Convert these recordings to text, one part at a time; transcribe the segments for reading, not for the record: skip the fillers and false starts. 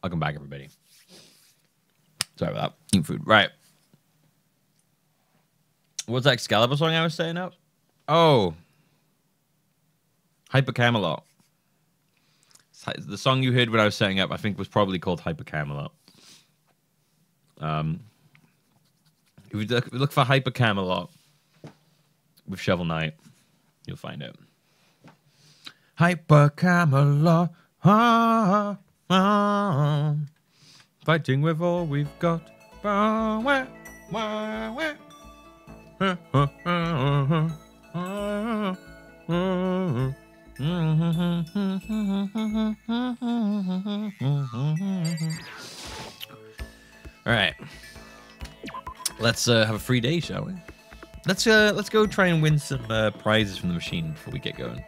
Welcome back, everybody. Sorry about that. Eating food. Right. What's that Excalibur song I was saying up? Oh. Hyper Camelot. The song you heard when I was setting up, I think, was probably called Hyper Camelot. If you look for Hyper Camelot with Shovel Knight, you'll find it. Hyper Camelot. Fighting with all we've got. All right, let's have a free day, shall we? Let's go try and win some prizes from the machine before we get going.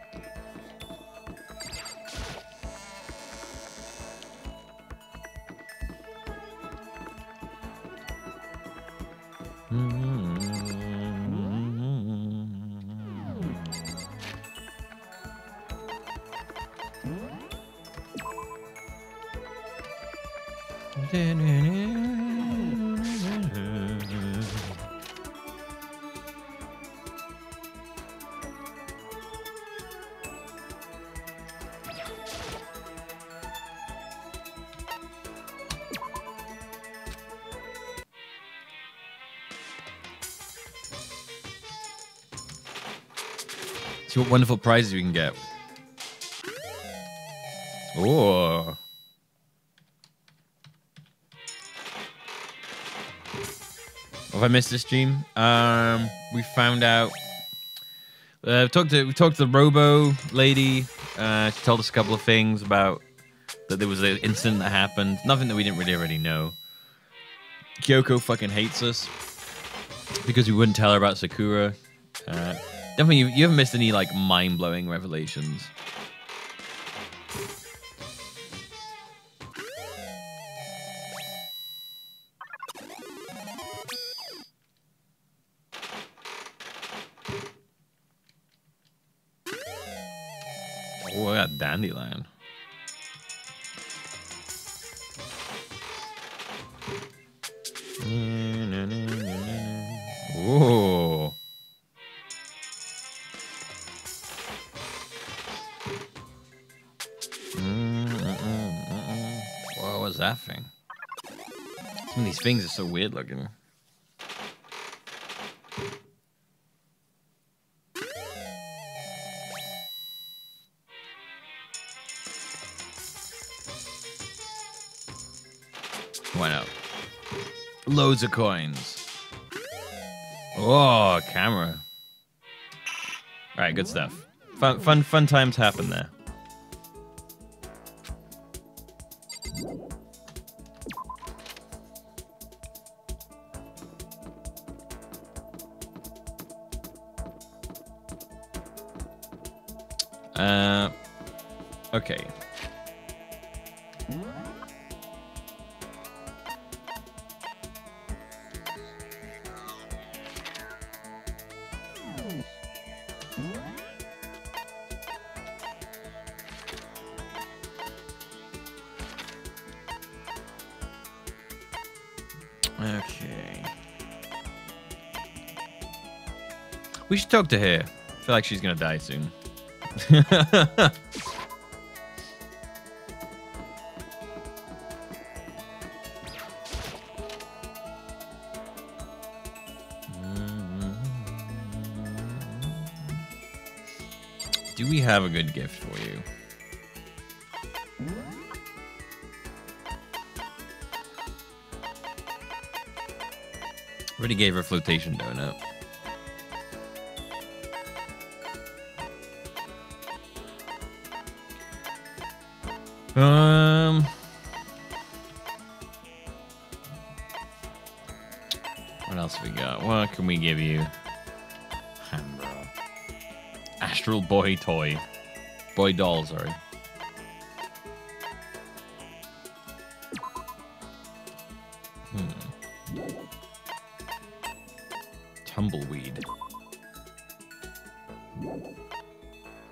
See what wonderful prizes we can get. Oh. Have I missed this stream? We found out. We talked to the Robo lady. She told us a couple of things about that there was an incident that happened. Nothing that we didn't really already know. Kyoko fucking hates us because we wouldn't tell her about Sakura. Definitely, you haven't missed any like mind-blowing revelations. Oh, I got Dandelion. Oh. What was that thing? Some of these things are so weird looking. Why not? Loads of coins. Oh, camera. All right, good stuff. Fun times happen there. Okay. Okay. We should talk to her. I feel like she's gonna die soon. Do we have a good gift for you? Already gave her a flotation donut. What else we got? What can we give you? Hambro. Astral Boy toy. Boy doll, sorry. Tumbleweed.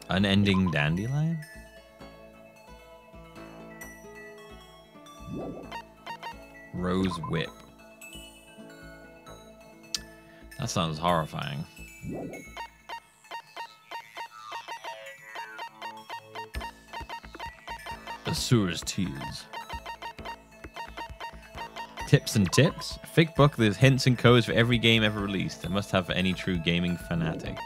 Unending dandelion? Rose whip. That sounds horrifying. Asuras tears. Tips and tips. A fake book with hints and codes for every game ever released. It must have for any true gaming fanatic.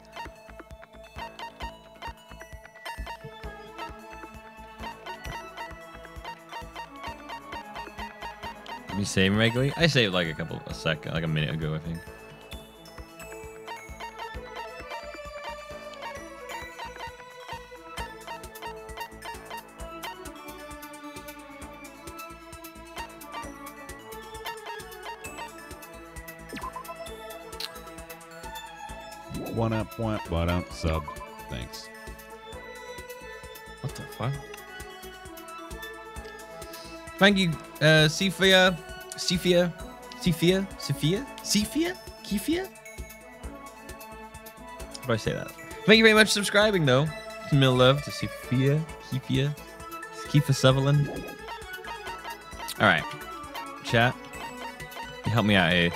You save regularly? I saved like a minute ago, I think. One up, sub. Thanks. What the fuck? Thank you, Sophia. How do I say that? Thank you very much for subscribing, though. Mill love to Sophia, Kiefer Sutherland. All right, chat. You help me out here.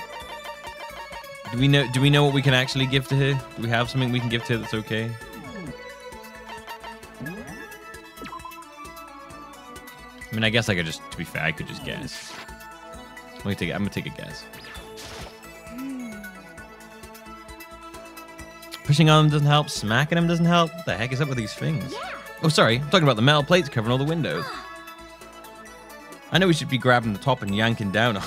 Do we know what we can actually give to her? Do we have something we can give to her that's okay? I mean, I guess I could just, to be fair, I could just guess. I'm gonna take a guess. Pushing on them doesn't help. Smacking them doesn't help. What the heck is up with these things? Yeah. Oh, sorry. I'm talking about the metal plates covering all the windows. I know we should be grabbing the top and yanking down on.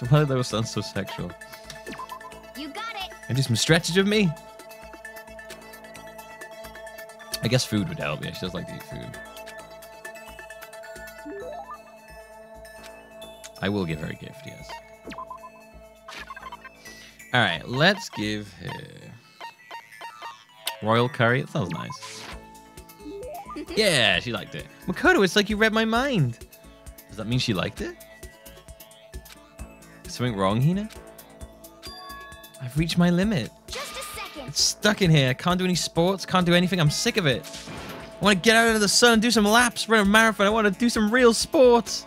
Why did those sound so sexual? You got it. And do some stretches of me. I guess food would help. Yeah, she does like to eat food. I will give her a gift, yes. All right, let's give her royal curry. It sounds nice. Yeah, she liked it. Makoto, it's like you read my mind. Does that mean she liked it? Is something wrong, Hina? I've reached my limit. Just a second. It's stuck in here. I can't do any sports. Can't do anything. I'm sick of it. I want to get out into the sun, do some laps, run a marathon. I want to do some real sports.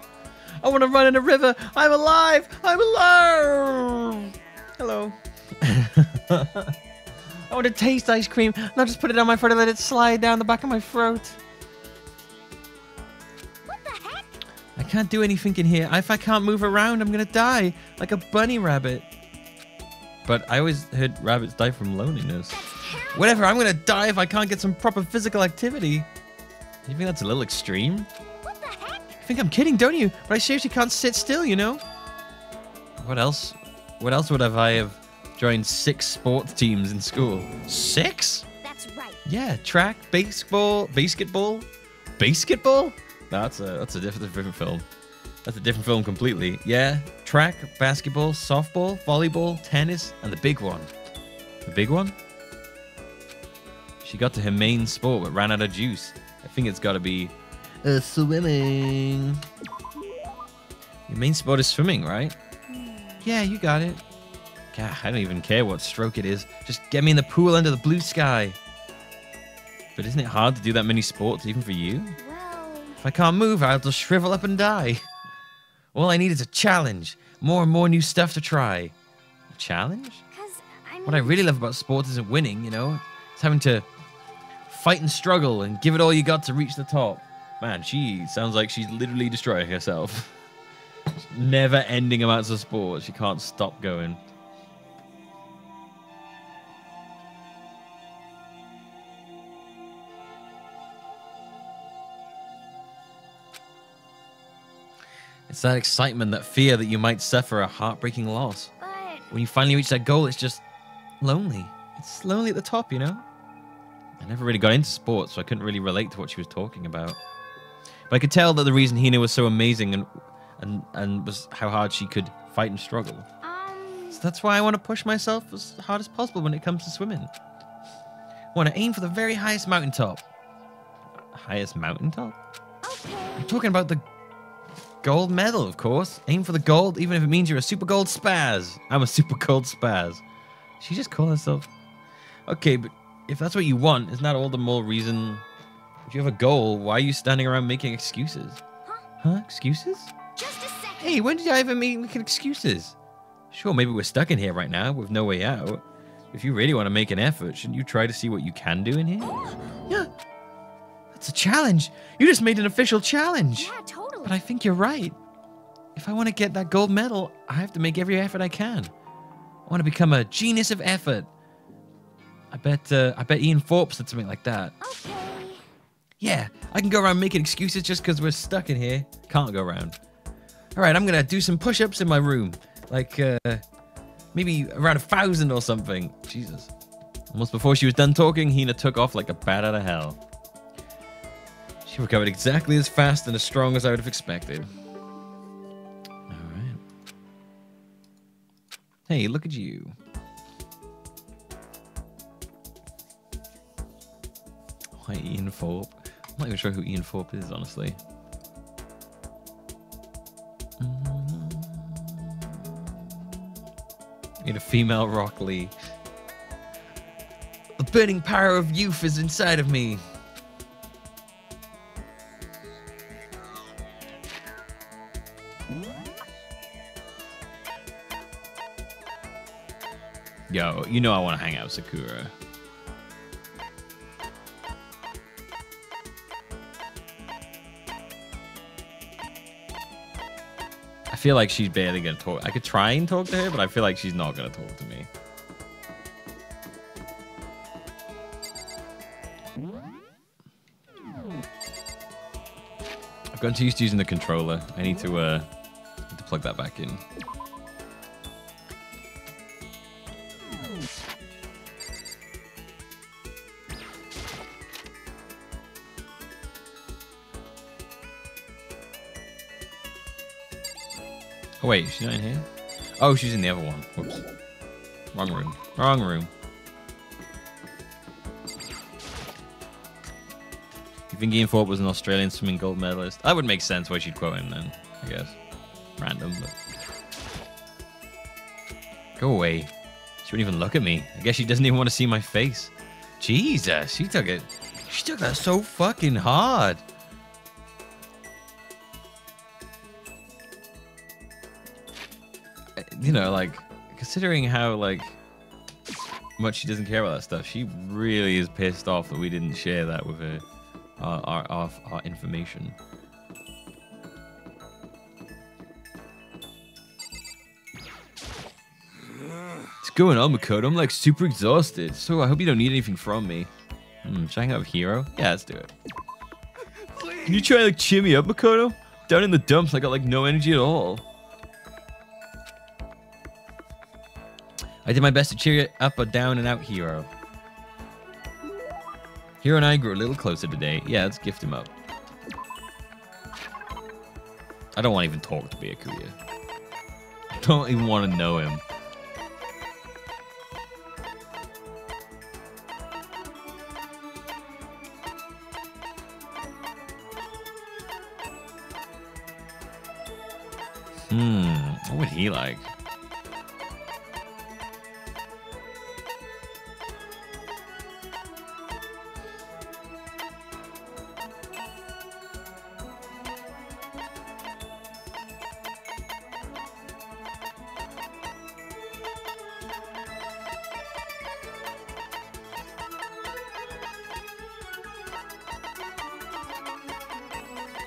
I want to run in a river. I'm alive. I'm alive. Hello. I want to taste ice cream, not just put it on my throat and let it slide down the back of my throat. What the heck? I can't do anything in here. If I can't move around, I'm going to die like a bunny rabbit. But I always heard rabbits die from loneliness. Whatever, I'm going to die if I can't get some proper physical activity. You think that's a little extreme? What the heck? You think I'm kidding, don't you? But I seriously can't sit still, you know? What else? What else would I have joined 6 sports teams in school? 6? That's right. Yeah, track, basketball. No, that's a different film. That's a different film completely. Yeah, track, basketball, softball, volleyball, tennis, and the big one. The big one? She got to her main sport but ran out of juice. I think it's got to be swimming. Your main sport is swimming, right? Yeah, you got it. God, I don't even care what stroke it is. Just get me in the pool under the blue sky. But isn't it hard to do that many sports, even for you? Well, If I can't move, I'll just shrivel up and die. All I need is a challenge. More and more new stuff to try. A challenge? What I really love about sports isn't winning, you know? It's having to fight and struggle and give it all you got to reach the top. Man, she sounds like she's literally destroying herself. Never ending amounts of sports. She can't stop going. It's that excitement, that fear that you might suffer a heartbreaking loss. but When you finally reach that goal, it's just lonely. It's lonely at the top, you know? I never really got into sports, so I couldn't really relate to what she was talking about. But I could tell that the reason Hina was so amazing and was how hard she could fight and struggle. So that's why I want to push myself as hard as possible when it comes to swimming. I want to aim for the very highest mountaintop. Highest mountaintop? okay. I'm talking about the gold medal, of course. Aim for the gold, even if it means you're a super gold spaz. I'm a super gold spaz. She just called herself. Okay, but if that's what you want, isn't that all the more reason? If you have a goal, why are you standing around making excuses? Huh? Huh? Excuses? Just a second. Hey, when did I ever make excuses? Sure, maybe we're stuck in here right now with no way out. If you really want to make an effort, shouldn't you try to see what you can do in here? Yeah. That's a challenge. You just made an official challenge. Yeah, totally. But I think you're right. If I want to get that gold medal, I have to make every effort I can. I want to become a genius of effort. I bet Ian Thorpe said something like that. Okay. Yeah, I can go around making excuses just because we're stuck in here. Can't go around. All right, I'm going to do some push-ups in my room. Like, maybe around 1,000 or something. Jesus. Almost before she was done talking, Hina took off like a bat out of hell. She recovered exactly as fast and as strong as I would have expected. All right. Hey, look at you. Why Ian Thorpe? I'm not even sure who Ian Thorpe is, honestly. Need a female Rock Lee. The burning power of youth is inside of me. Yo, you know I want to hang out with Sakura. I feel like she's barely gonna talk. I could try and talk to her, but I feel like she's not gonna talk to me. I've gotten too used to using the controller. I need to plug that back in. Oh wait, she's not in here? Oh, she's in the other one. Whoops. Wrong room. Wrong room. You think Ian Thorpe was an Australian swimming gold medalist? That would make sense why she'd quote him then, I guess. Random, but... Go away. She wouldn't even look at me. I guess she doesn't even want to see my face. Jesus, she took it. She took that so fucking hard. You know, like, considering how, like, much she doesn't care about that stuff, she really is pissed off that we didn't share that with her, our information. What's going on, Makoto? I'm, like, super exhausted, so I hope you don't need anything from me. Should I hang out with Hiro? Yeah, let's do it. Can you try, like, cheer me up, Makoto? Down in the dumps, I got, like, no energy at all. I did my best to cheer you up a down and out Hiro. Hiro and I grew a little closer today. Yeah, let's gift him up. I don't want to even talk to Byakuya. I don't even want to know him. What would he like?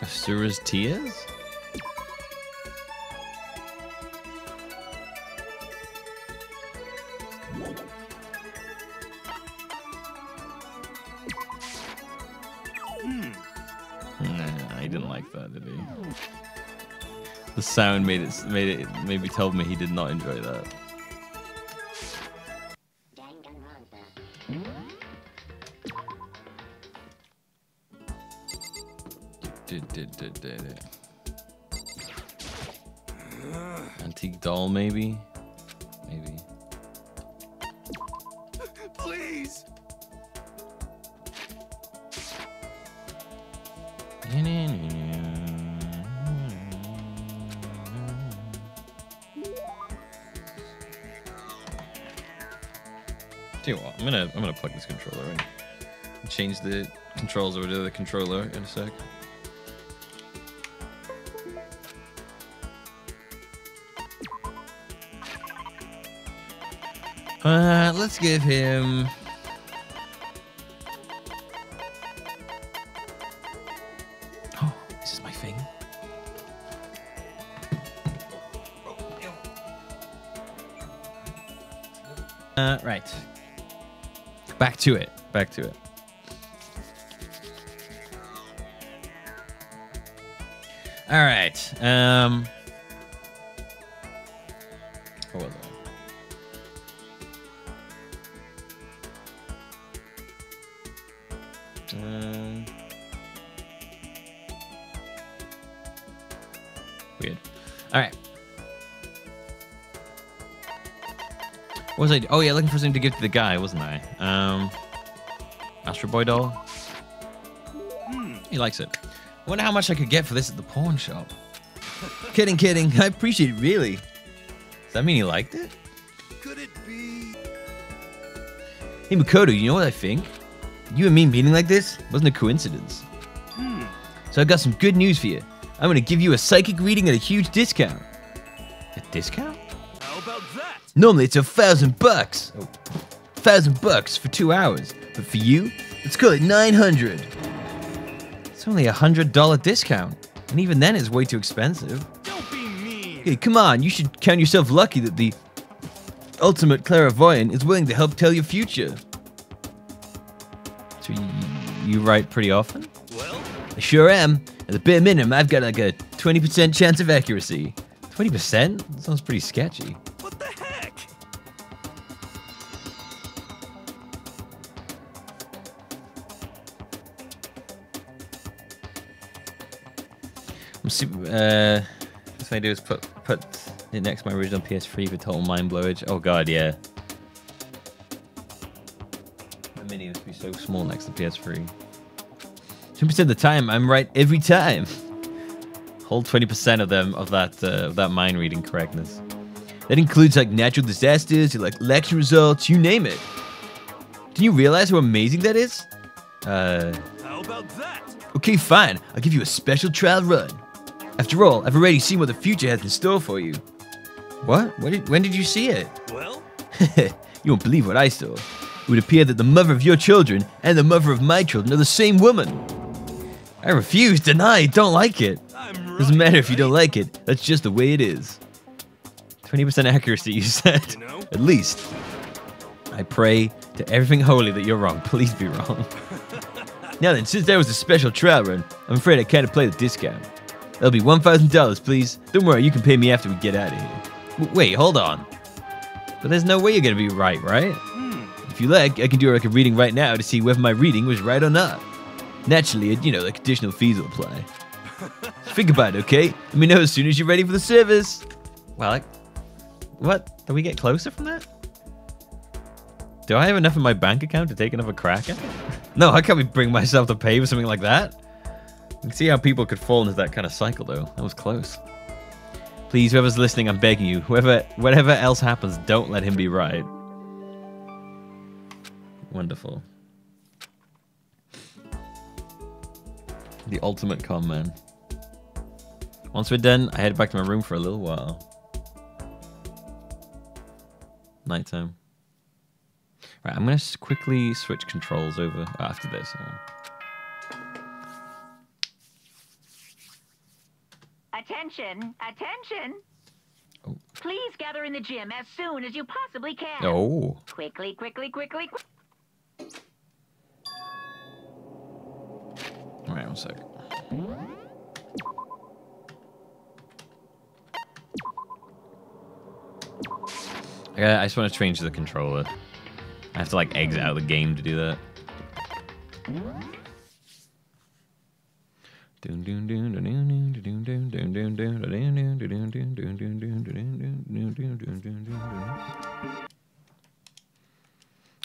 Asura's tears? Nah, he didn't like that, did he? The sound maybe told me he did not enjoy that. Antique doll, maybe? Maybe. Please. Tell you what, I'm gonna plug this controller in. Change the controls over to the controller in a sec. Let's give him... Oh, this is my thing. Right. Back to it. Back to it. All right. What was it? Weird. All right. What was I? Oh yeah, looking for something to give to the guy, wasn't I? Astro Boy doll. He likes it. I wonder how much I could get for this at the pawn shop. Kidding, kidding. I appreciate it, really. Does that mean he liked it? Could it be? Hey, Makoto, you know what I think? You and me meeting like this wasn't a coincidence. So I got some good news for you. I'm gonna give you a psychic reading at a huge discount. A discount? How about that? Normally it's $1,000. Oh, $1,000 for 2 hours. But for you, let's call it 900. It's only $100 discount. And even then it's way too expensive. Don't be mean. Hey, come on, you should count yourself lucky that the ultimate clairvoyant is willing to help tell your future. So you write pretty often? Well, I sure am. At the bare minimum, I've got like a 20% chance of accuracy. 20%? That sounds pretty sketchy. what the heck? This I do is put it next to my original PS3 for total mind blowage. Oh god, yeah. The mini must be so small next to PS3. 20% of the time, I'm right every time. Hold 20% of them of that mind reading correctness. That includes like natural disasters, or, like election results, you name it. Do you realize how amazing that is? How about that? Okay, fine. I'll give you a special trial run. After all, I've already seen what the future has in store for you. What? When did you see it? Well, You won't believe what I saw. It would appear that the mother of your children and the mother of my children are the same woman. I refuse, deny, don't like it. I'm right. Doesn't matter if you don't like it. That's just the way it is. 20% accuracy, you said. You know? At least. I pray to everything holy that you're wrong. Please be wrong. Now then, since there was a special trial run, I'm afraid I can't play the discount. That'll be $1,000, please. Don't worry, you can pay me after we get out of here. Wait, hold on. But there's no way you're gonna be right? If you like, I can do like a reading right now to see whether my reading was right or not. Naturally, you know, like additional fees will apply. Think about it, okay? Let me know as soon as you're ready for the service. Well, like, what? Do we get closer from that? Do I have enough in my bank account to take another crack at it? No, I can't bring myself to pay for something like that. You can see how people could fall into that kind of cycle, though. That was close. Please, whoever's listening, I'm begging you. Whatever else happens, don't let him be right. Wonderful. The ultimate con man. Once we're done, I head back to my room for a little while. Nighttime. Right, I'm gonna quickly switch controls over after this. Attention, attention. Oh. Please gather in the gym as soon as you possibly can. Oh. Quickly, quickly, quickly. All right, one sec. I just want to change the controller. I have to like exit out of the game to do that.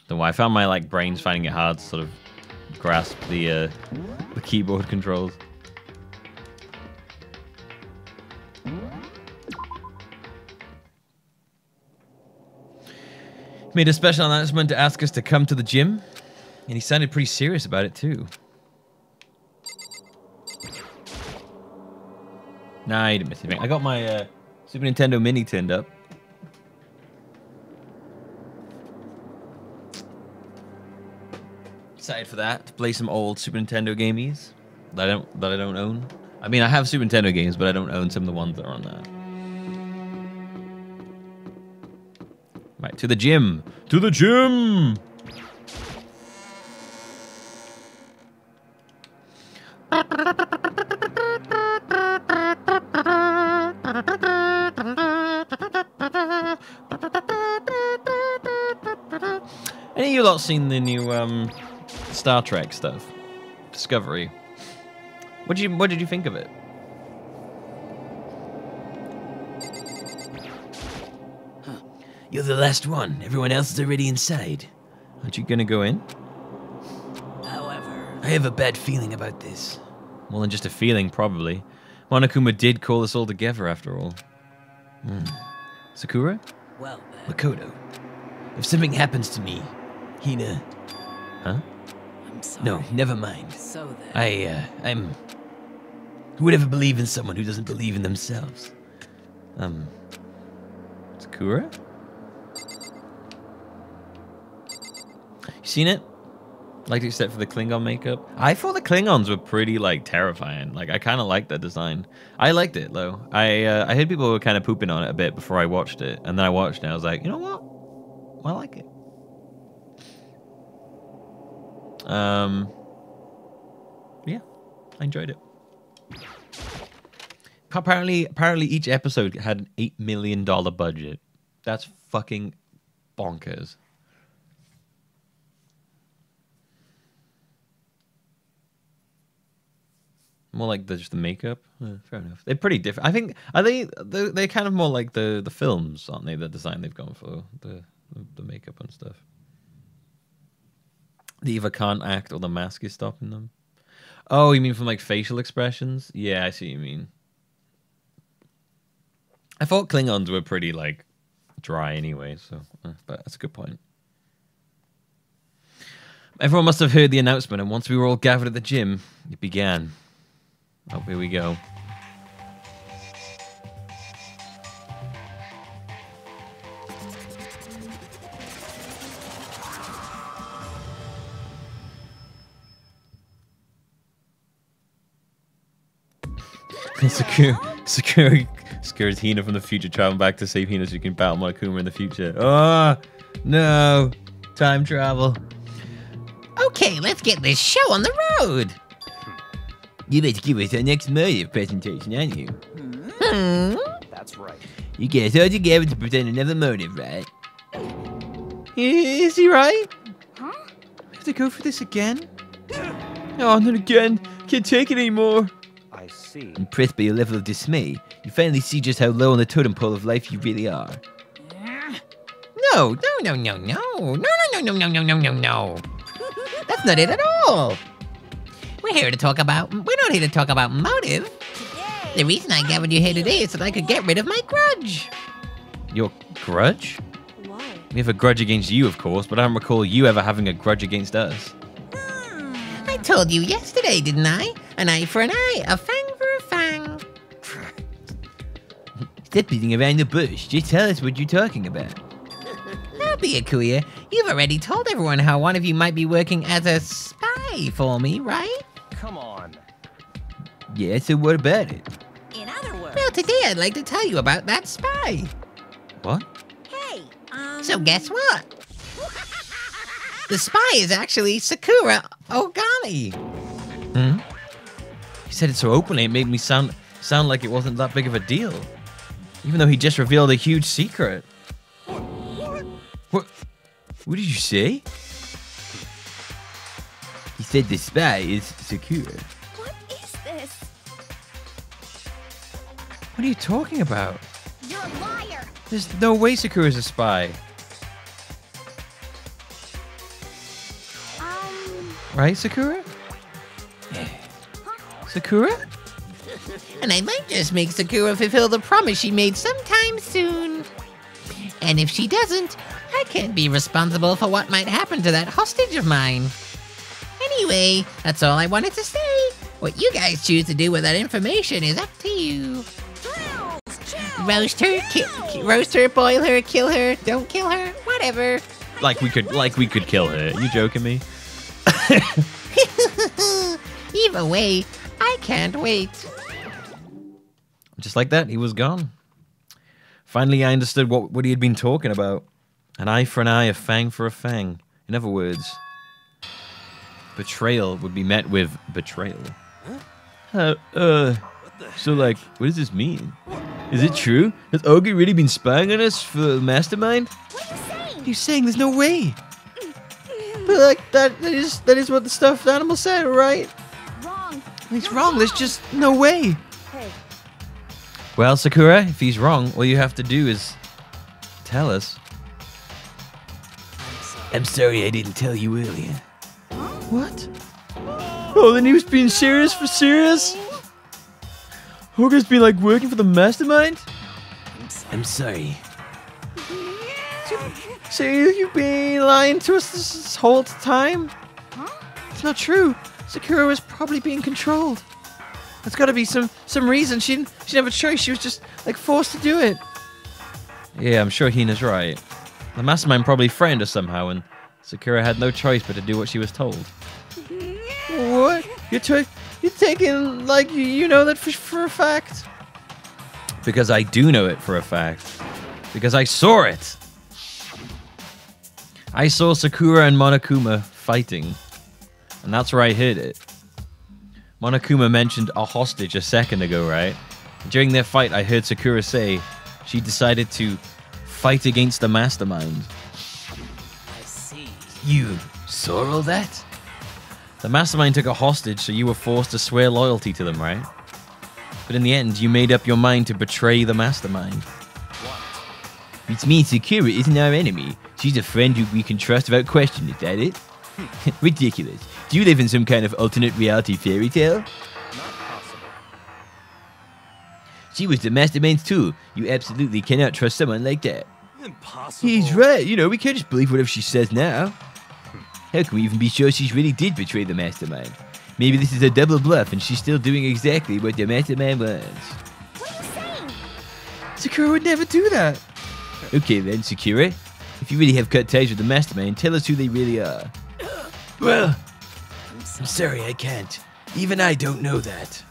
Don't worry, I found my like brains finding it hard to sort of grasp the keyboard controls. Made a special announcement to ask us to come to the gym, and he sounded pretty serious about it too. Nah, you didn't miss anything. I got my Super Nintendo Mini turned up. excited for that, to play some old Super Nintendo gamies that I don't own. I mean, I have Super Nintendo games, but I don't own some of the ones that are on that. Right, to the gym. To the gym! Any of you lot seen the new Star Trek stuff? Discovery. What did you think of it? Huh. You're the last one. Everyone else is already inside. Aren't you gonna go in? However, I have a bad feeling about this. More than just a feeling, probably. Monokuma did call us all together, after all. Sakura? Well, then. Makoto. If something happens to me, Hina... Huh? I'm sorry. No, never mind. So then... I'm... Who would ever believe in someone who doesn't believe in themselves? Sakura? You seen it? Like, except for the Klingon makeup. I thought the Klingons were pretty, like, terrifying. Like, I kind of liked that design. I liked it, though. I heard people were kind of pooping on it a bit before I watched it. And then I watched it and I was like, you know what? I like it. Yeah, I enjoyed it. Apparently each episode had an $8 million budget. That's fucking bonkers. More like just the makeup. Fair enough. They're pretty different. I think they're kind of more like the films, aren't they? The design they've gone for, the makeup and stuff. They either can't act or the mask is stopping them. Oh, you mean from like facial expressions? Yeah, I see what you mean. I thought Klingons were pretty like dry anyway, so but that's a good point. Everyone must have heard the announcement, and once we were all gathered at the gym, it began. Oh, here we go. Sakura's Hina from the future, traveling back to save Hina so you can battle Monokuma in the future. Oh, no. Time travel. Okay, let's get this show on the road. You better give us our next motive presentation, aren't you? That's right. You get us all together to present another motive, right? Is he right? Huh? We have to go for this again? Oh, not again. Can't take it anymore. I see. Impressed by your level of dismay, you finally see just how low on the totem pole of life you really are. No. That's not it at all. We're not here to talk about motive. The reason I gathered you here today is so that I could get rid of my grudge. Your grudge? Why? We have a grudge against you, of course, but I don't recall you ever having a grudge against us. I told you yesterday, didn't I? An eye for an eye, a fang for a fang. Stop beating around the bush. Just tell us what you're talking about. Now, Byakuya, you've already told everyone how one of you might be working as a spy for me, right? Come on. Yeah, so what about it? In other words. Well, today I'd like to tell you about that spy. What? Hey, So guess what? The spy is actually Sakura Ogami. Hmm? He said it so openly, it made me sound like it wasn't that big of a deal. Even though he just revealed a huge secret. What? What did you say? He said the spy is Sakura. what is this? What are you talking about? You're a liar. There's no way Sakura's a spy. Right, Sakura? Sakura? And I might just make Sakura fulfill the promise she made sometime soon. And if she doesn't, I can't be responsible for what might happen to that hostage of mine. Anyway, that's all I wanted to say. What you guys choose to do with that information is up to you. Roast her, boil her, kill her, don't kill her, whatever. Like we could kill her. You joking me? Either way, I can't wait. Just like that, he was gone. Finally, I understood what he had been talking about. An eye for an eye, a fang for a fang. In other words, betrayal would be met with betrayal. So like, what does this mean? Is it true? Has Augie really been spying on us for the mastermind? What are you saying? He's saying there's no way. But like, that is what the stuffed animal said, right? Wrong. He's wrong, there's just no way. Hey, Well, Sakura, if he's wrong, all you have to do is tell us. I'm sorry I didn't tell you earlier. What? Oh, then he was being serious for serious? Hogar's been like working for the mastermind? I'm sorry. So you've been lying to us this whole time? It's not true. Sakura was probably being controlled. There's got to be some reason. She didn't have a choice. She was just like forced to do it. Yeah, I'm sure Hina's right. The mastermind probably framed her somehow, and Sakura had no choice but to do what she was told. What? You're taking like you know that for a fact? Because I do know it for a fact. Because I saw it. I saw Sakura and Monokuma fighting, and that's where I heard it. Monokuma mentioned a hostage a second ago, right? During their fight, I heard Sakura say she decided to fight against the mastermind. I see. You saw all that? The mastermind took a hostage, so you were forced to swear loyalty to them, right? But in the end, you made up your mind to betray the mastermind. What? Which means Sakura isn't our enemy. She's a friend who we can trust without question, is that it? Ridiculous. Do you live in some kind of alternate reality fairy tale? Not possible. She was the mastermind's tool. You absolutely cannot trust someone like that. Impossible. He's right. You know, we can't just believe whatever she says now. How can we even be sure she really did betray the mastermind? Maybe this is a double bluff and she's still doing exactly what the mastermind wants. what are you saying? Sakura would never do that. Okay then, Sakura. If you really have cut ties with the mastermind, tell us who they really are. Well, I'm sorry, I can't. Even I don't know that.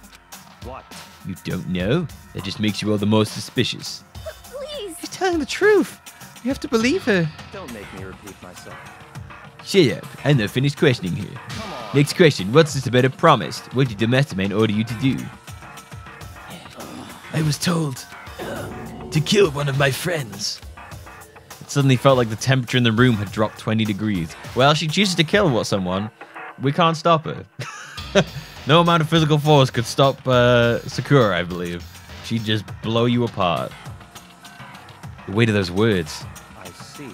What? You don't know? That just makes you all the more suspicious. Please. She's telling the truth. You have to believe her. Don't make me repeat myself. Shut up. I'm not finished questioning here. Come on. Next question. What's this about a promise? What did the mastermind order you to do? I was told to kill one of my friends. It suddenly felt like the temperature in the room had dropped 20 degrees. Well, she chooses to kill someone. We can't stop her. No amount of physical force could stop Sakura, I believe. She'd just blow you apart. The weight of those words. I see.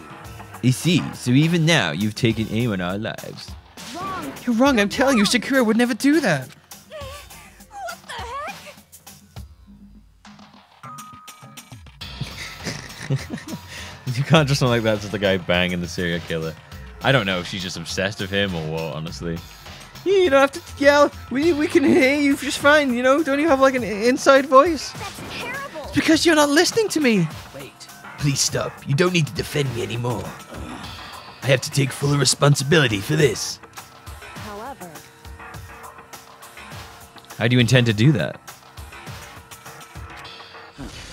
You see, so even now, you've taken aim on our lives. Wrong. You're wrong, I'm telling you, Sakura would never do that. What the heck? You can't just sound like that's just the guy banging the serial killer. I don't know if she's just obsessed with him or what, honestly. You don't have to yell. We can hear you just fine, you know? Don't you have like an inside voice? That's terrible. It's because you're not listening to me. Wait. Please stop. You don't need to defend me anymore. I have to take full responsibility for this. However, How do you intend to do that?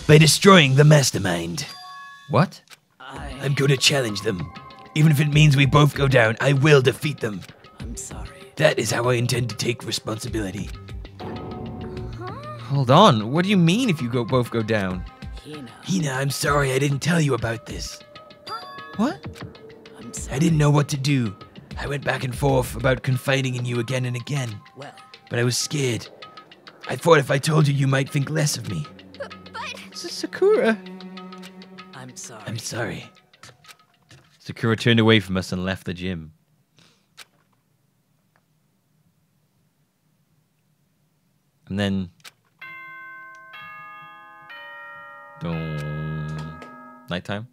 By destroying the mastermind. What? I'm going to challenge them. Even if it means we both go down, I will defeat them. I'm sorry. That is how I intend to take responsibility. Hold on. What do you mean if you both go down? Hina. Hina, I'm sorry I didn't tell you about this. What? I'm sorry. I didn't know what to do. I went back and forth about confiding in you again and again. Well, But I was scared. I thought if I told you, you might think less of me. but Sakura. I'm sorry. I'm sorry. Sakura turned away from us and left the gym. And then... nighttime?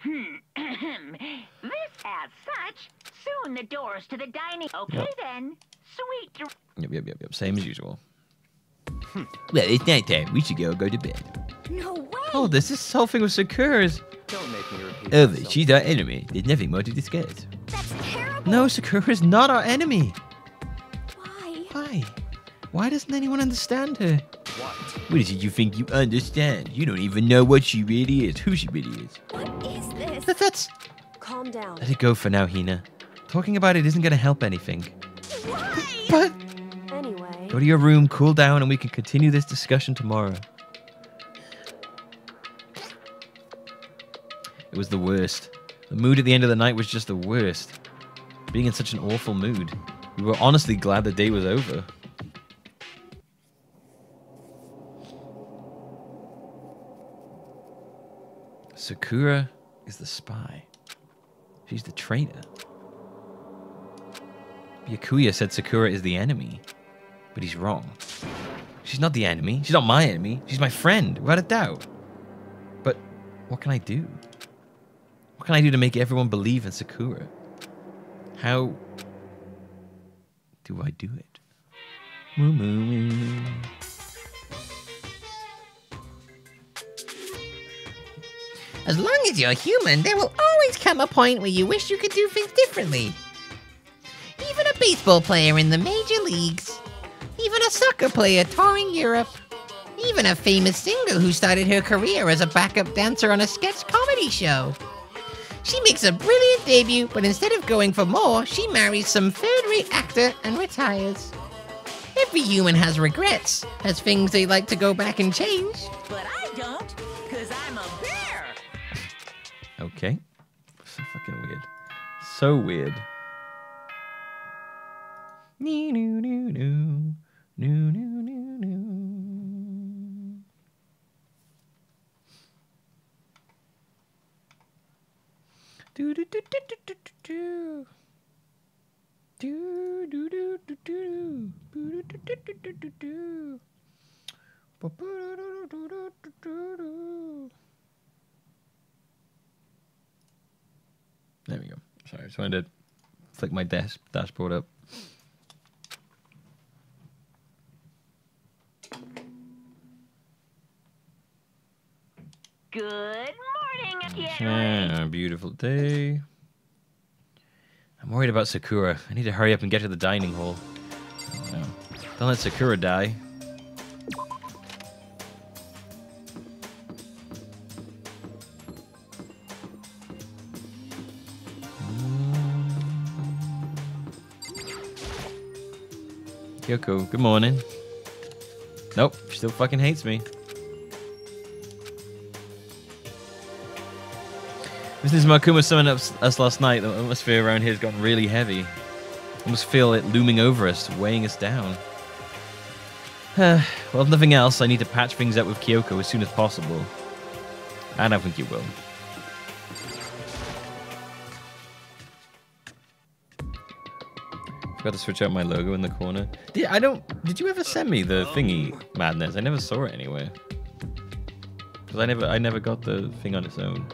This as such. Soon the doors to the dining. Okay Yep. then. Sweet. Yep. Same as usual. Well, it's nighttime. We should go to bed. no way. Oh, this whole thing with Sakura's Don't make me repeat over. myself. She's our enemy. There's nothing more to discuss. That's No, Sakura's not our enemy. Why? Why? Why doesn't anyone understand her? What? What is it you think you understand? You don't even know what she really is, who she really is. What is this? That's... Calm down. Let it go for now, Hina. Talking about it isn't going to help anything. Why? But... Anyway. Go to your room, cool down, and we can continue this discussion tomorrow. It was the worst. The mood at the end of the night was just the worst. Being in such an awful mood. We were honestly glad the day was over. Sakura is the spy. She's the traitor. Byakuya said Sakura is the enemy, but he's wrong. She's not the enemy. She's not my enemy. She's my friend, without a doubt. But what can I do? What can I do to make everyone believe in Sakura? How do I do it? Moo, moo, moo. As long as you're human, there will always come a point where you wish you could do things differently. Even a baseball player in the major leagues. Even a soccer player touring Europe. Even a famous singer who started her career as a backup dancer on a sketch comedy show. She makes a brilliant debut, but instead of going for more, she marries some third-rate actor and retires. Every human has regrets, has things they like to go back and change. But I don't, because I'm a bear. Okay. So fucking weird. So weird. Nee, noo, noo, noo. Noo, noo, noo, noo. Do, do, do, do, do, do, do. Do, do, do, do, do. Do, do, do, do, do, do, do. Ba, ba, do, do, do, do, do, do. There we go. Sorry, I just wanted to flick my dashboard up. Good morning, Pietro. Yeah, beautiful day. I'm worried about Sakura. I need to hurry up and get to the dining hall. Oh, no. Don't let Sakura die. Kyoko, good morning. Nope, she still fucking hates me. Since Makuma summoned us last night, the atmosphere around here has gotten really heavy. I almost feel it looming over us, weighing us down. Well, if nothing else, I need to patch things up with Kyoko as soon as possible. And I think you will. Forgot to switch out my logo in the corner. Did you ever send me the thingy madness? I never saw it anywhere. Because I never got the thing on its own.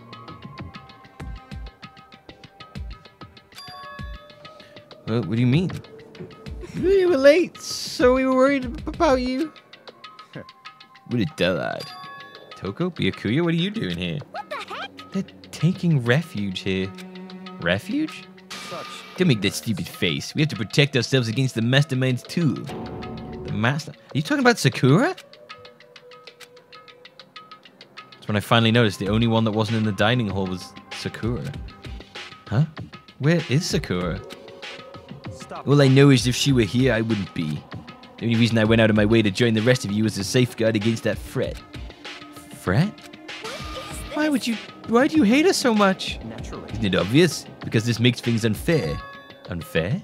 Well, what do you mean? You were late, so we were worried about you. What a dullard. Toko, Byakuya, what are you doing here? What the heck? They're taking refuge here. Refuge? Such. Don't make that stupid face. We have to protect ourselves against the mastermind's tool. The master? Are you talking about Sakura? That's when I finally noticed the only one that wasn't in the dining hall was Sakura. Huh? Where is Sakura? Stop. All I know is if she were here, I wouldn't be. The only reason I went out of my way to join the rest of you was to safeguard against that threat. Threat? Why do you hate us so much? Naturally. Isn't it obvious? Because this makes things unfair. Unfair?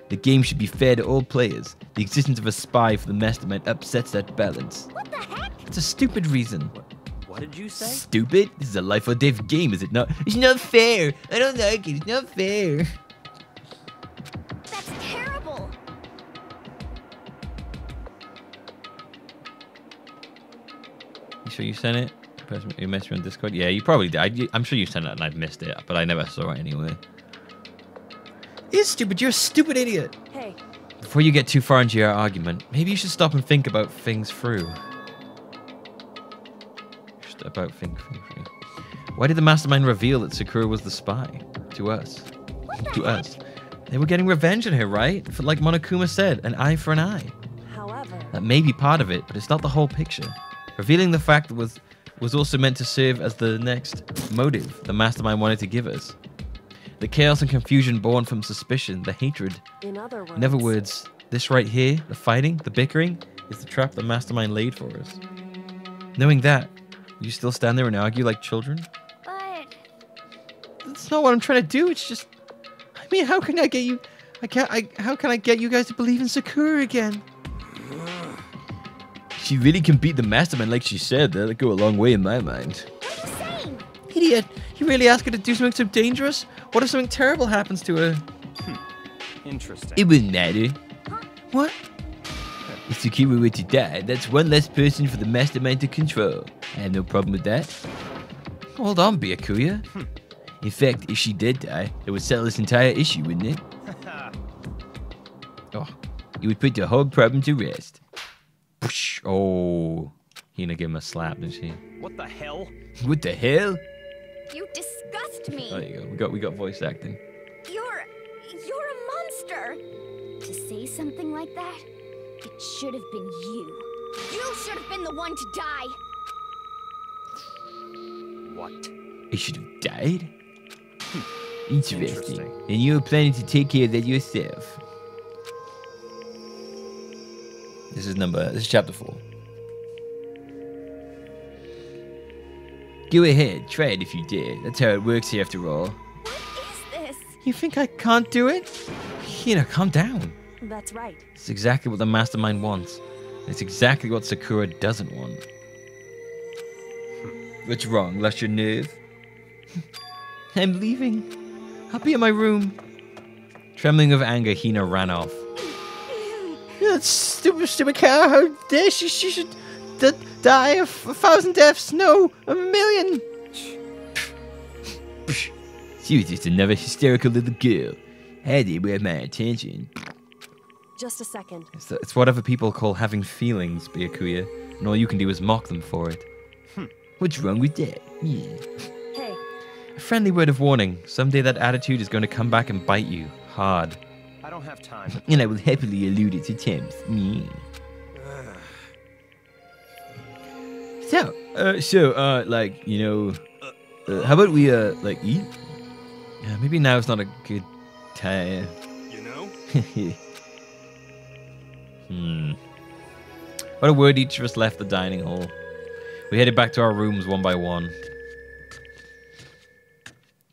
The game should be fair to all players. The existence of a spy for the mastermind upsets that balance. What the heck? It's a stupid reason. What did you say? Stupid? This is a life or death game, is it not? It's not fair. I don't like it. It's not fair. That's terrible. You sure you sent it? You messaged me on Discord? Yeah, you probably did. I'm sure you sent it and I've missed it, but I never saw it anyway. It's stupid. You're a stupid idiot. Hey, Before you get too far into your argument, maybe you should stop and think about things through. Why did the mastermind reveal that Sakura was the spy? To us. To us. They were getting revenge on her, right? For, like Monokuma said, an eye for an eye. However, That may be part of it, but it's not the whole picture. Revealing the fact that was also meant to serve as the next motive the mastermind wanted to give us. The chaos and confusion born from suspicion, the hatred. in other words, In other words, this right here, the fighting, the bickering, is the trap the mastermind laid for us. Knowing that, you still stand there and argue like children? but That's not what I'm trying to do. It's just, I mean, how can I get you? How can I get you guys to believe in Sakura again? She really can beat the mastermind, like she said. That'll go a long way in my mind. what are you saying? Idiot! You really ask her to do something so dangerous? What if something terrible happens to her? Interesting. It wouldn't matter. What? If Sakura were to die, that's one less person for the mastermind to control. I have no problem with that. Hold on, Byakuya. In fact, if she did die, it would settle this entire issue, wouldn't it? Oh, it would put the whole problem to rest. Push. Oh, Hina gave him a slap, didn't she? What the hell? What the hell? You disgust me. Oh, there you go. We got voice acting. You're a monster. To say something like that, it should have been you. You should have been the one to die. What? He should have died? Interesting. Interesting. And you were planning to take care of that yourself. This is chapter 4. Go ahead, try it if you dare. That's how it works here after all. What is this? You think I can't do it? Hina, calm down. That's right. It's exactly what the mastermind wants. It's exactly what Sakura doesn't want. What's wrong? Lost your nerve? I'm leaving. I'll be in my room. Trembling with anger, Hina ran off. That stupid cow. How dare she? She should die of 1,000 deaths. No, 1,000,000. She was just another hysterical little girl. Had it with my attention. Just a second. It's whatever people call having feelings, Byakuya, and all you can do is mock them for it. What's wrong with that? Yeah. Hey, A friendly word of warning. Someday that attitude is going to come back and bite you hard. I don't have time. And I will happily elude its attempts. Yeah. Like, you know, how about we, like, eat? Maybe now is not a good time. You know? What a word each of us left the dining hall. We headed back to our rooms one by one.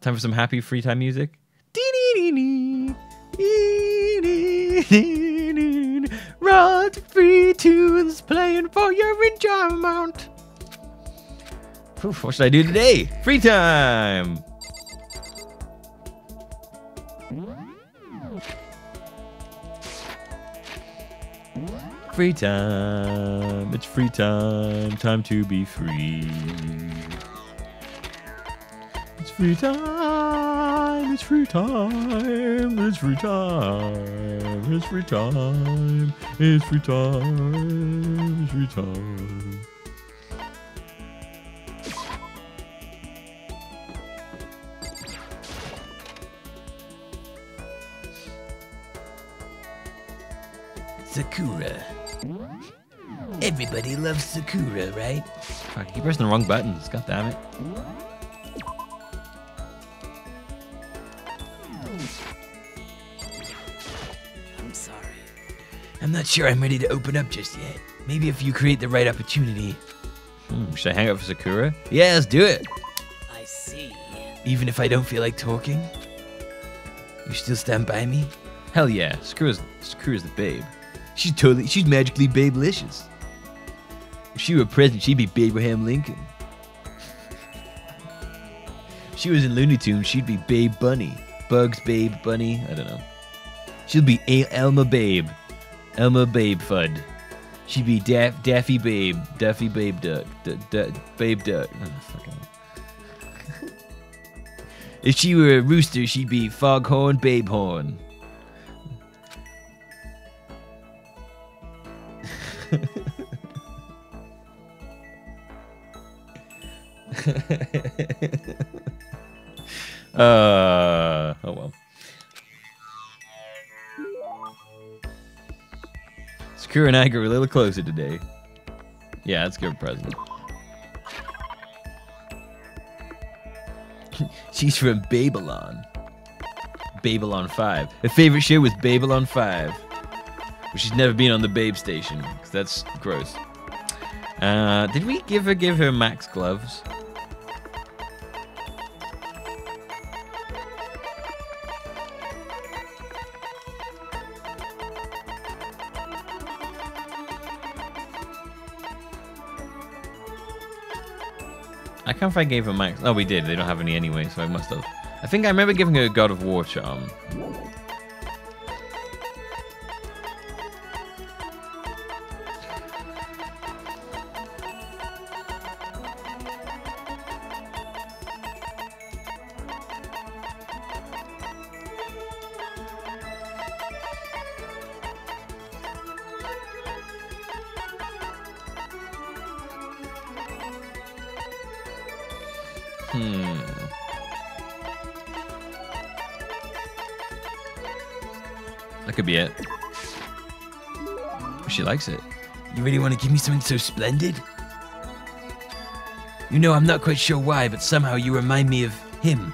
Time for some happy free time music. Rod free tunes playing for your enjoyment. Oof, what should I do today? Free time. Free time. It's free time. Time to be free. It's free time. It's free time. It's free time. It's free time. It's free time. It's free time. Sakura. Everybody loves Sakura, right? Fuck, I keep pressing the wrong buttons. God damn it. I'm sorry. I'm not sure I'm ready to open up just yet. Maybe if you create the right opportunity. Should I hang out for Sakura? Yeah, let's do it. I see. Even if I don't feel like talking? You still stand by me? Hell yeah. Sakura's the babe. She's magically babelicious. If she were president, she'd be Abraham Lincoln. If she was in Looney Tunes, she'd be Babe Bunny. Bugs, Babe, Bunny, I don't know. She'd be Elma Babe. Elma Babe Fudd. She'd be Daffy Babe. Daffy Babe Duck. Babe Duck. Oh, fucking. If she were a rooster, she'd be Foghorn Babe Horn. Oh well. Sakura and I grew a little closer today. Yeah, let's give her a present. She's from Babylon. Babylon 5. Her favorite show was Babylon 5. But she's never been on the Babe Station, because that's gross. Did we give her Max gloves? I can't if I gave her Max. Oh, we did. They don't have any anyway, so I must have. I think I remember giving her a God of War charm. That could be it. She likes it. You really want to give me something so splendid? You know, I'm not quite sure why, but somehow you remind me of him.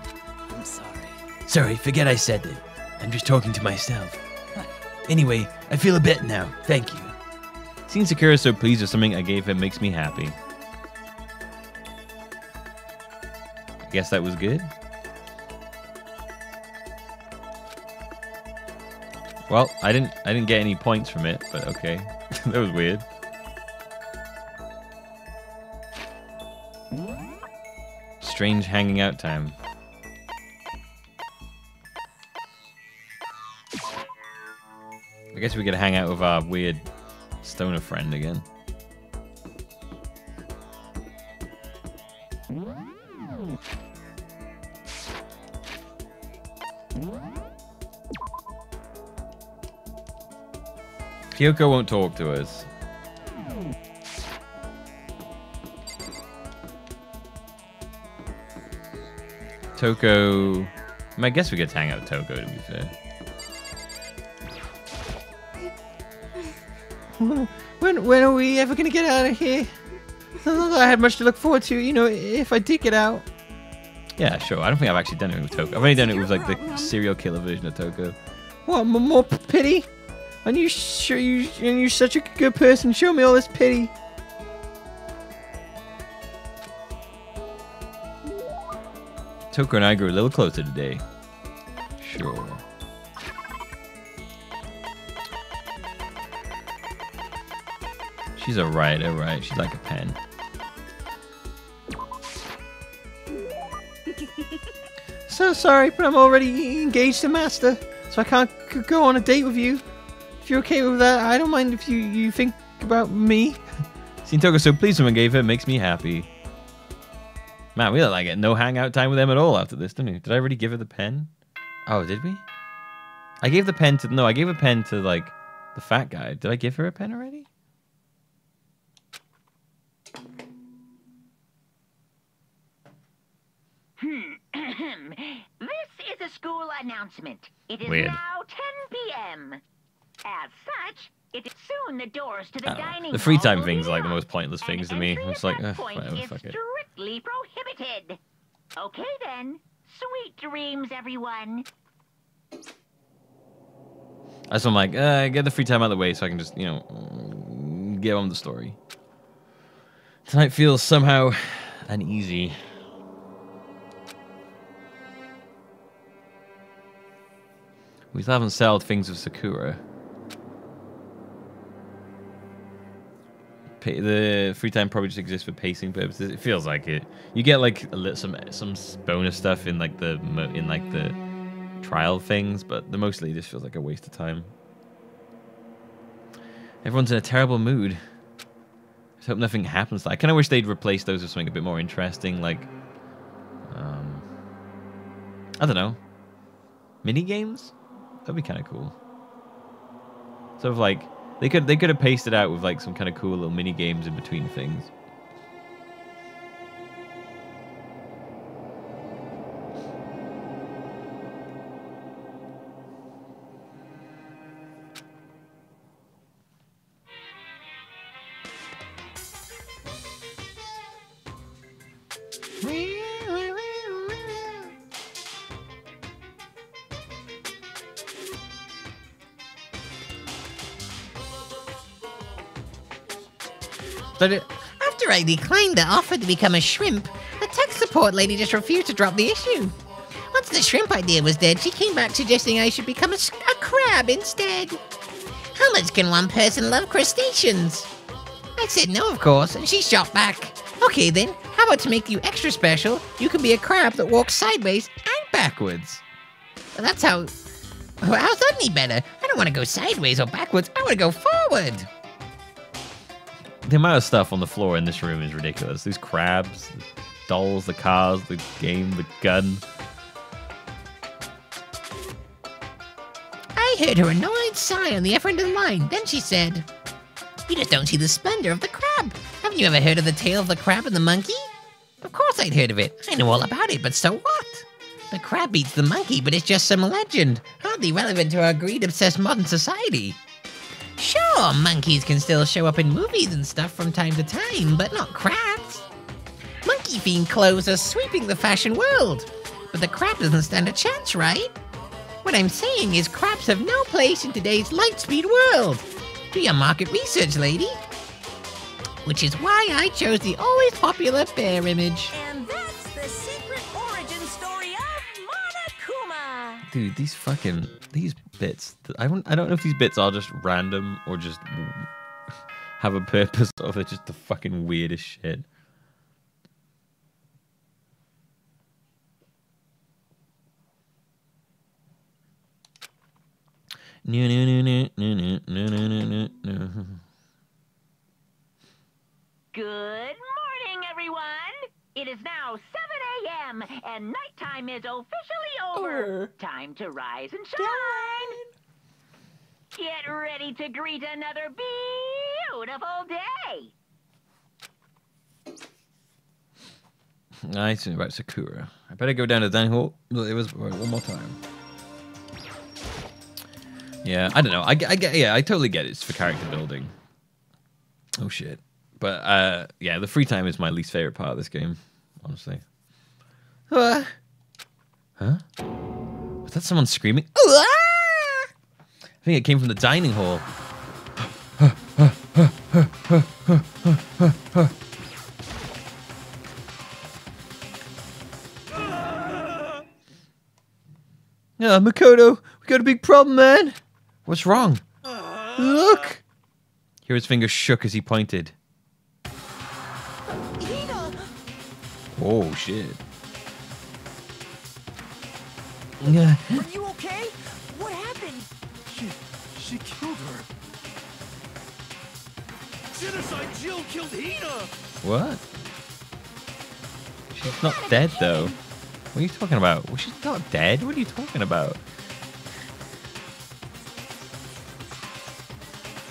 I'm sorry. Sorry, forget I said that. I'm just talking to myself. Anyway, I feel a bit now. Thank you. Seeing Sakura so pleased with something I gave him makes me happy. I guess that was good. Well, I didn't get any points from it, but okay. That was weird. Strange hanging out time. I guess we could hang out with our weird stoner friend again. Kyoko won't talk to us. Toko... I guess we could hang out with Toko, to be fair. When are we ever gonna get out of here? I don't know that I had much to look forward to, you know, if I did get out. Yeah, sure. I don't think I've actually done it with Toko. I've only done it with, like, the serial killer version of Toko. What, more pity? And you're such a good person. Show me all this pity. Toko and I grew a little closer today. Sure. She's alright. She's like a pen. So sorry, but I'm already engaged to Master, so I can't go on a date with you. If you're okay with that, I don't mind if you think about me. Seeing Toko so pleased someone gave her makes me happy. Man, we look like no hangout time with them at all after this, didn't we? Did I already give her the pen? Oh, did we? I gave the pen to... No, I gave a pen to, like, the fat guy. Did I give her a pen already? This is a school announcement. It is Weird. now 10 p.m. As such, it is soon the doors to the dining The free hall time will things be are like the locked, most pointless and things to me. entry It's at like, that point whatever, is fuck it. strictly prohibited. Okay then. Sweet dreams, everyone. That's why I'm like, get the free time out of the way so I can just, you know, get on the story. Tonight feels somehow uneasy. We still haven't sold things with Sakura. The free time probably just exists for pacing purposes. It feels like it. You get like some bonus stuff in like the trial things, but mostly it just feels like a waste of time. Everyone's in a terrible mood. I hope nothing happens. I kind of wish they'd replace those with something a bit more interesting, like I don't know, mini games. That'd be kind of cool. Sort of like they could have pasted out with like some kind of cool little mini games in between things. But after I declined the offer to become a shrimp, the tech support lady just refused to drop the issue. Once the shrimp idea was dead, she came back suggesting I should become a crab instead. How much can one person love crustaceans? I said no, of course, and she shot back. Okay then, how about to make you extra special, you can be a crab that walks sideways and backwards. Well, that's how... How's that any better? I don't want to go sideways or backwards, I want to go forward. The amount of stuff on the floor in this room is ridiculous. These crabs, the dolls, the cars, the game, the gun. I heard her annoyed sigh on the other end of the line. Then she said, "You just don't see the splendor of the crab. Haven't you ever heard of the tale of the crab and the monkey?" Of course I'd heard of it. I know all about it, but so what? The crab beats the monkey, but it's just some legend. Hardly relevant to our greed-obsessed modern society. Sure, monkeys can still show up in movies and stuff from time to time, but not crabs. Monkey-themed clothes are sweeping the fashion world, but the crab doesn't stand a chance, right? What I'm saying is crabs have no place in today's light-speed world. Do your market research, lady. Which is why I chose the always popular bear image. And that's the secret origin story of Monokuma. Dude, these bits. I don't know if these bits are just random or just have a purpose, or they're just the fucking weirdest shit. No. Good morning, everyone. It is now 7 a.m. and nighttime is officially over. Time to rise and shine. Get ready to greet another beautiful day. I think about Sakura. I better go down to Dan Hall. It was one more time. Yeah, I don't know. I get. Yeah, I totally get it. It's for character building. Oh shit. But yeah, the free time is my least favorite part of this game, honestly. Huh? Was that someone screaming? I think it came from the dining hall. Makoto, we got a big problem, man. What's wrong? Look! Hero's finger shook as he pointed. Oh, shit. Are you okay? What happened? She killed her. Genocide Jill killed Hina! What? She's not dead, though. What are you talking about? Well, she's not dead? What are you talking about?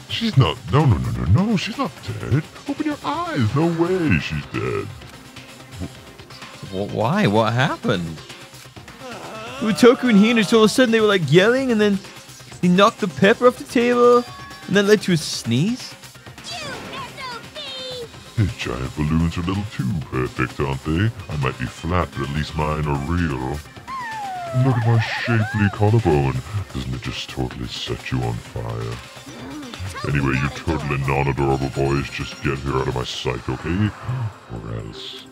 She's not. No. She's not dead. Open your eyes. No way she's dead. Why? What happened? Toku and Hina, all of a sudden they were like yelling, and then they knocked the pepper off the table, and that led to a sneeze. His giant balloons are a little too perfect, aren't they? I might be flat, but at least mine are real. Look at my shapely collarbone. Doesn't it just totally set you on fire? Anyway, you totally non-adorable boys, just get here out of my sight, okay? Or else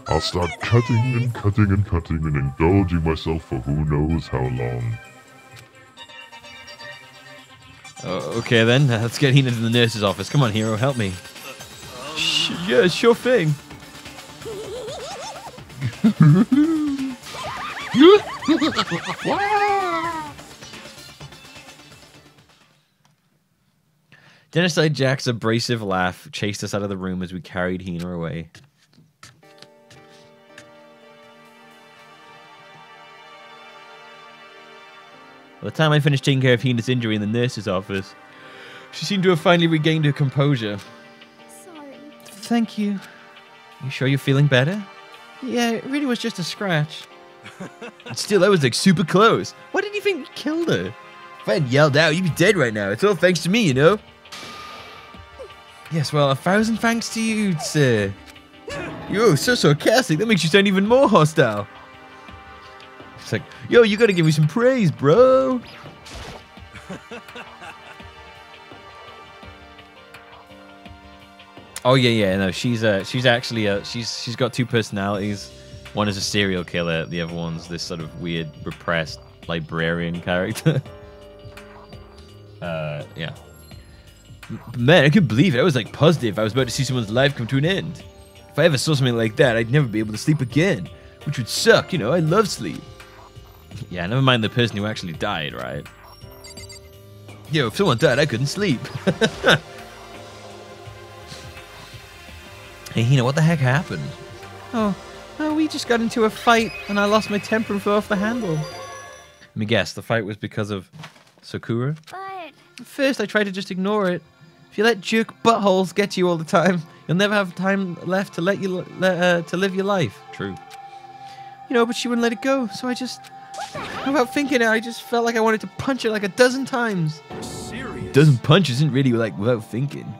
I'll start cutting and indulging myself for who knows how long. Okay then, let's get Hina to the nurse's office. Come on, Hero, help me. Yeah, sure thing. Genocide Jack's abrasive laugh chased us out of the room as we carried Hina away. By the time I finished taking care of Hina's injury in the nurse's office, she seemed to have finally regained her composure. Sorry. Thank you. You sure you're feeling better? Yeah, it really was just a scratch. Still, that was like super close. Why did you think we killed her? If I had yelled out, you'd be dead right now. It's all thanks to me, you know? Yes, well, 1,000 thanks to you, sir. You're so sarcastic. That makes you sound even more hostile. It's like, yo, you gotta give me some praise, bro. Oh yeah. No, she's actually she's got two personalities. One is a serial killer. The other one's this sort of weird, repressed librarian character. Yeah. Man, I couldn't believe it. I was like positive I was about to see someone's life come to an end. If I ever saw something like that, I'd never be able to sleep again, which would suck. You know, I love sleep. Yeah, never mind the person who actually died, right? Yo, if someone died, I couldn't sleep. Hey, Hina, what the heck happened? Oh, we just got into a fight, and I lost my temper and flew off the handle. Let me guess, the fight was because of Sakura? But At first, I tried to just ignore it. If you let jerk buttholes get to you all the time, you'll never have time left to to live your life. True. You know, but she wouldn't let it go, so I just... Without thinking it, I just felt like I wanted to punch her like a dozen times. Serious? Dozen punch isn't really like without thinking.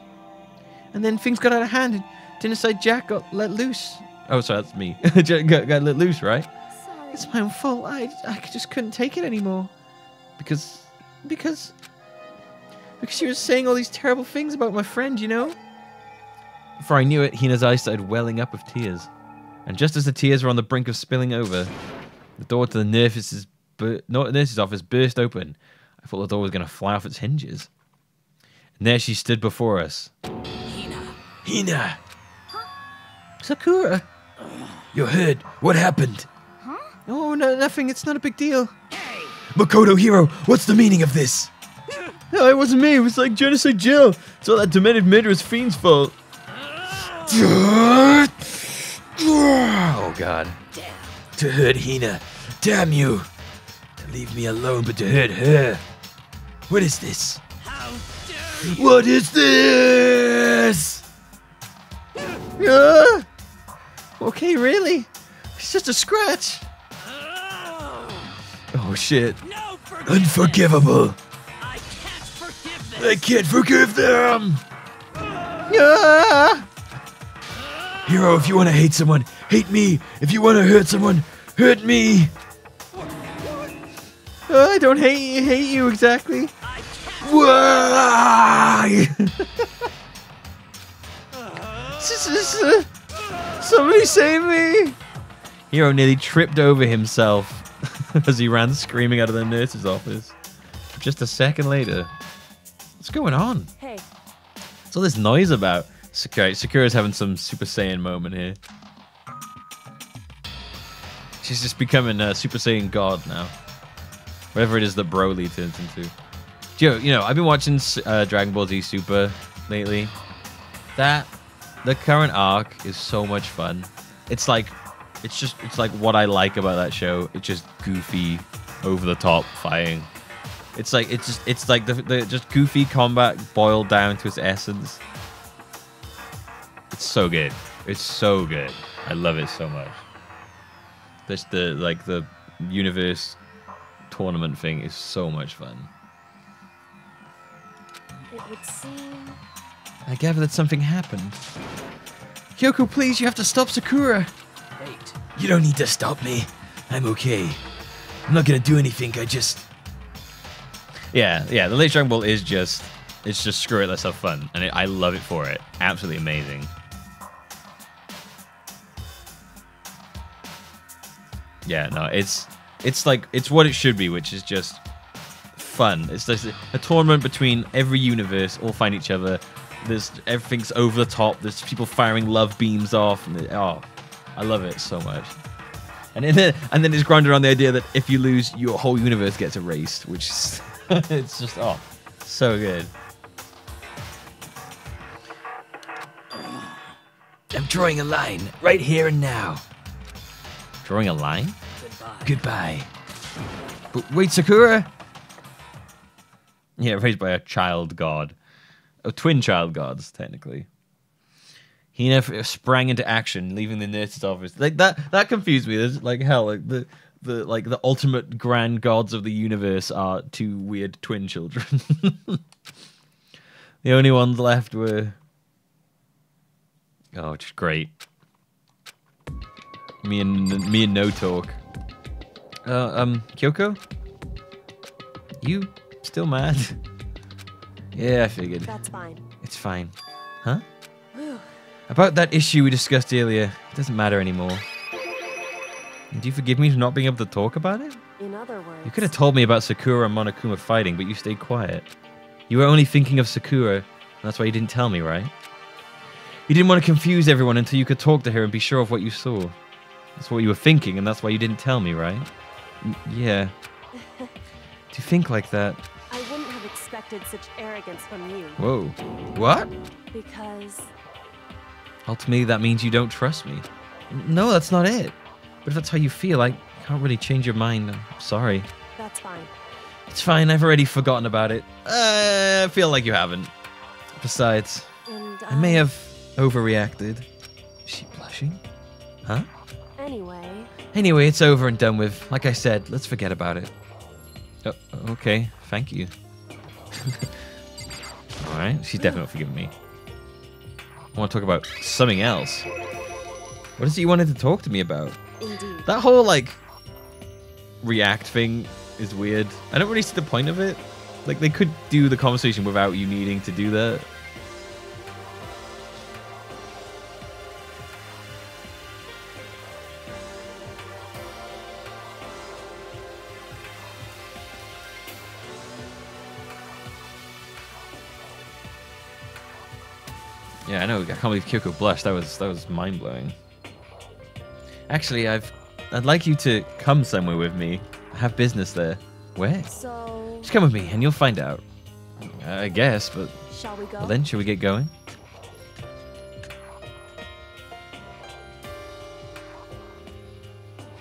And then things got out of hand, and Genocide Jack got let loose. Oh, sorry, that's me. Jack got let loose, right? sorry. It's my own fault. I just couldn't take it anymore. Because she was saying all these terrible things about my friend, you know? Before I knew it, Hina's eyes started welling up with tears. And just as the tears were on the brink of spilling over, the door to the nurse's office burst open. I thought the door was going to fly off its hinges. And there she stood before us. Hina! Sakura! You're hurt. What happened? Oh, no, nothing. It's not a big deal. Makoto Hero, what's the meaning of this? No, it wasn't me. It was like Genocide Jill. It's all that demented murderous fiend's fault. Oh, God. To hurt Hina. Damn you. To leave me alone, but to hurt her. What is this? What is this? Okay, really? It's just a scratch. Oh, shit. Unforgivable. I can't forgive them. Hero, if you want to hate someone, hate me. If you want to hurt someone, hurt me. I don't hate you exactly. Why? Somebody save me! Hero nearly tripped over himself as he ran screaming out of the nurse's office. Just a second later. What's going on? Hey. What's all this noise about? Sakura's having some Super Saiyan moment here. She's just becoming a Super Saiyan God now. Whatever it is that Broly turns into. Joe, you know, I've been watching Dragon Ball Z Super lately. The current arc is so much fun. It's like what I like about that show. It's just goofy, over the top fighting. It's like the just goofy combat boiled down to its essence. It's so good. It's so good. I love it so much. The universe tournament thing is so much fun. It would seem... I gather that something happened. Kyoko, please, you have to stop Sakura. Wait. You don't need to stop me. I'm okay. I'm not gonna do anything. I just... Yeah. The latest Dragon Ball is just screw it, let's have fun. And I love it for it. Absolutely amazing. Yeah, no, it's what it should be, which is just fun. It's just a tournament between every universe, all find each other. Everything's over the top. There's people firing love beams off. And I love it so much. And then it's grounded around the idea that if you lose, your whole universe gets erased, which is it's just so good. I'm drawing a line right here and now. Drawing a line? Goodbye. But wait, Sakura? Yeah, raised by a child god. Twin child gods, technically. Hina sprang into action, leaving the nurse's office. Like that confused me. There's like hell, like the ultimate grand gods of the universe are two weird twin children. The only ones left were just great. Me and No Talk. Kyoko? You still mad? Yeah, I figured. That's fine. It's fine. Huh? About that issue we discussed earlier, it doesn't matter anymore. Do you forgive me for not being able to talk about it? In other words... You could have told me about Sakura and Monokuma fighting, but you stayed quiet. You were only thinking of Sakura, and that's why you didn't tell me, right? You didn't want to confuse everyone until you could talk to her and be sure of what you saw. That's what you were thinking, and that's why you didn't tell me, right? Yeah. Do you think like that? I wouldn't have expected such arrogance from you. Whoa. What? Because... Ultimately, that means you don't trust me. No, that's not it. But if that's how you feel, I can't really change your mind. I'm sorry. That's fine. It's fine, I've already forgotten about it. I feel like you haven't. Besides, And, I may have overreacted. Is she blushing? Huh? Anyway, it's over and done with. Like I said, let's forget about it. Oh, okay, thank you. Alright, she's definitely forgiven me. I want to talk about something else. What is it you wanted to talk to me about? Indeed. That whole, like, react thing is weird. I don't really see the point of it. Like, they could do the conversation without you needing to do that. Yeah, I know. I can't believe Kyoko blushed. That was mind-blowing. Actually, I'd like you to come somewhere with me. I have business there. Where? So... Just come with me, and you'll find out. I guess, but... Shall we go? Well then, shall we get going?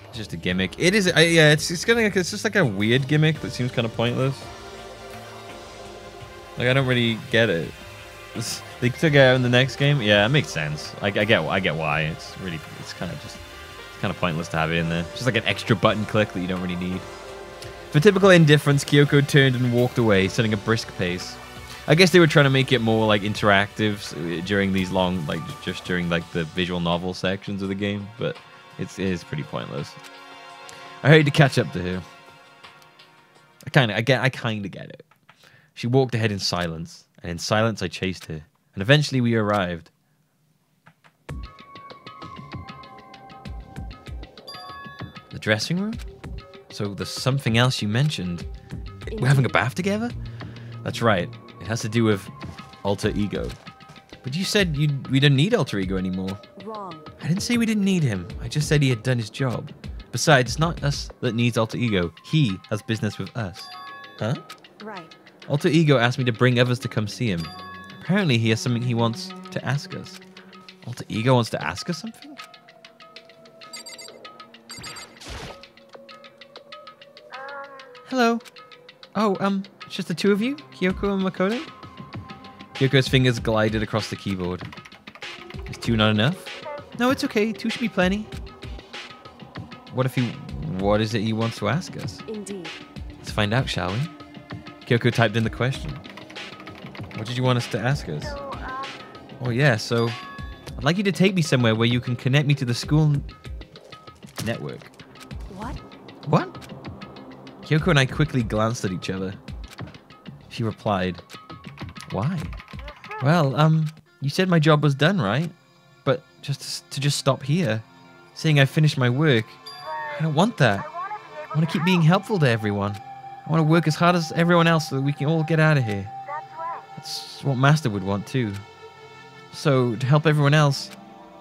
It's just a gimmick. It is... yeah, it's just like a weird gimmick that seems kind of pointless. Like, I don't really get it. They took it out in the next game. Yeah, it makes sense. I get why. It's kind of pointless to have it in there. Just like an extra button click that you don't really need. For typical indifference, Kyoko turned and walked away, setting a brisk pace. I guess they were trying to make it more like interactive during these long, like just during like the visual novel sections of the game, but it is pretty pointless. I hurried to catch up to her. I kind of get it. She walked ahead in silence, and in silence I chased her, and eventually we arrived. The dressing room? So there's something else you mentioned. We're having a bath together? That's right. It has to do with alter ego. But you said we didn't need alter ego anymore. Wrong. I didn't say we didn't need him. I just said he had done his job. Besides, it's not us that needs alter ego. He has business with us. Huh? Right. Alter ego asked me to bring others to come see him. Apparently he has something he wants to ask us. Alter ego wants to ask us something? Hello. Oh, it's just the two of you? Kyoko and Makoto? Kyoko's fingers glided across the keyboard. Is two not enough? No, it's okay. Two should be plenty. What is it he wants to ask us? Indeed. Let's find out, shall we? Kyoko typed in the question. What did you want us to ask us? Oh yeah, so I'd like you to take me somewhere where you can connect me to the school network. What? What? Kyoko and I quickly glanced at each other. She replied, why? Well, you said my job was done, right? But just to stop here, saying I finished my work, I don't want that. I want to keep being helpful to everyone. I want to work as hard as everyone else so that we can all get out of here. That's what Master would want too. So, to help everyone else,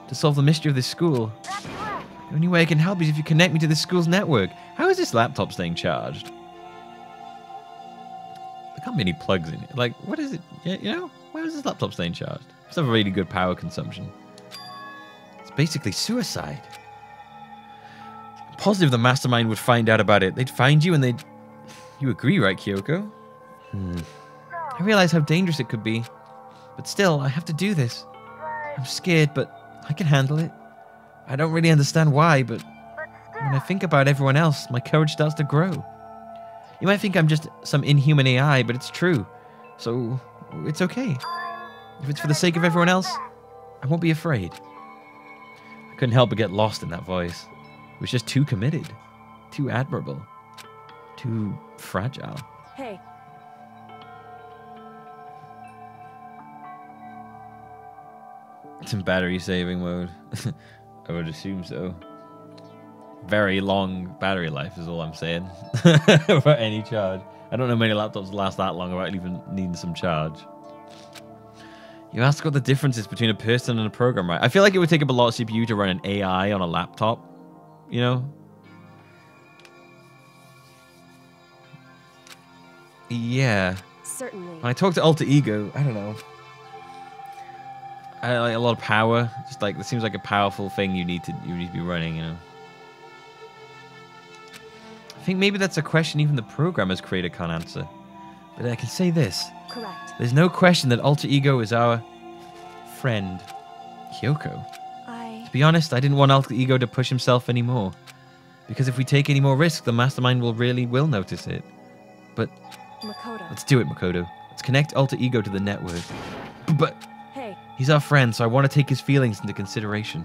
to solve the mystery of this school, the only way I can help is if you connect me to this school's network. How is this laptop staying charged? There can't be any plugs in it. Like, what is it? Yeah, you know, why is this laptop staying charged? It's a really good power consumption. It's basically suicide. I'm positive the mastermind would find out about it. They'd find you and they'd... You agree, right, Kyoko? I realize how dangerous it could be. But still, I have to do this. I'm scared, but I can handle it. I don't really understand why, but when I think about everyone else, my courage starts to grow. You might think I'm just some inhuman AI, but it's true. So, it's okay. If it's for the sake of everyone else, I won't be afraid. I couldn't help but get lost in that voice. It was just too committed. Too admirable. Too fragile. Hey. It's in battery saving mode. I would assume so. Very long battery life is all I'm saying. For any charge. I don't know many laptops last that long without even needing some charge. You ask what the difference is between a person and a program, right? I feel like it would take up a lot of CPU to run an AI on a laptop. You know? Yeah. Certainly. When I talk to Alter Ego, I don't know. I like a lot of power. Just like it seems like a powerful thing you need to be running, you know. I think maybe that's a question even the programmers creator can't answer. But I can say this. Correct. There's no question that Alter Ego is our friend, Kyoko. To be honest, I didn't want Alter Ego to push himself anymore. Because if we take any more risk, the mastermind will notice it. But Makoto. let's do it, Makoto. Let's connect Alter Ego to the network. But Hey. he's our friend, so I want to take his feelings into consideration.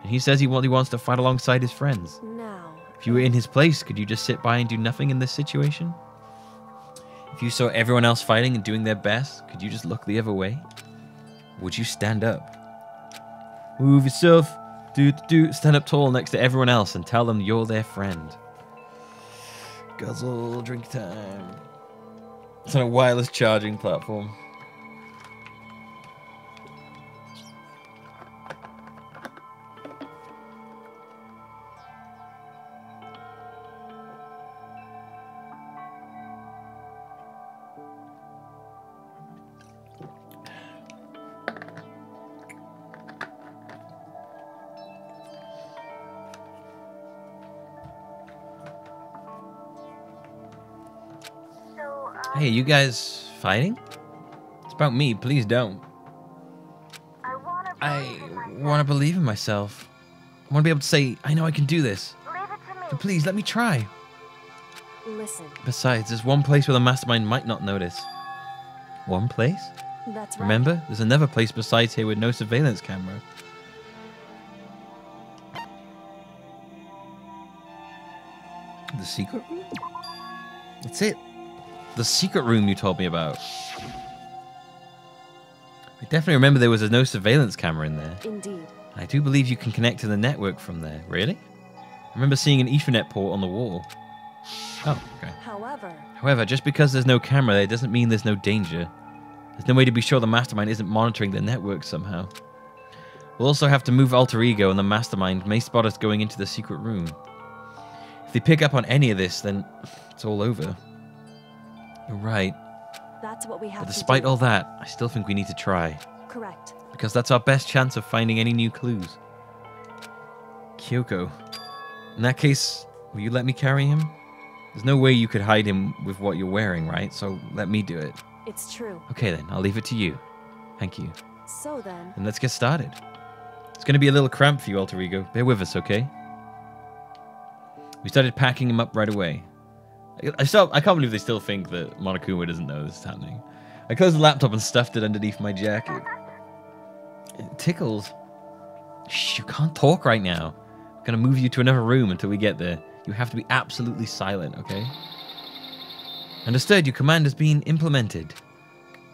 And he says he wants to fight alongside his friends. Now. If you were in his place, could you just sit by and do nothing in this situation? If you saw everyone else fighting and doing their best, could you just look the other way? Would you stand up? Move yourself. Stand up tall next to everyone else and tell them you're their friend. Guzzle, drink time. It's on a wireless charging platform. Hey, you guys fighting? It's about me. Please don't. I want to believe in myself. I want to be able to say, I know I can do this. So please, let me try. Listen. Besides, there's one place where the mastermind might not notice. One place? That's right. Remember? There's another place besides here with no surveillance camera. The secret room? That's it. The secret room you told me about. I definitely remember there was no surveillance camera in there. Indeed. I do believe you can connect to the network from there. Really? I remember seeing an Ethernet port on the wall. Oh, okay. However, just because there's no camera there doesn't mean there's no danger. There's no way to be sure the mastermind isn't monitoring the network somehow. We'll also have to move Alter Ego, and the mastermind may spot us going into the secret room. If they pick up on any of this, then it's all over. You're right. That's what we have But to despite do. all that, I still think we need to try. Correct. Because that's our best chance of finding any new clues. Kyoko. In that case, will you let me carry him? There's no way you could hide him with what you're wearing, right? So let me do it. It's true. Okay then, I'll leave it to you. Thank you. So then. And let's get started. It's going to be a little cramped for you, Alter Ego. Bear with us, okay? We started packing him up right away. I can't believe they still think that Monokuma doesn't know this is happening. I closed the laptop and stuffed it underneath my jacket. It tickles. Shh, you can't talk right now. I'm going to move you to another room until we get there. You have to be absolutely silent, okay? Understood, your command has been implemented.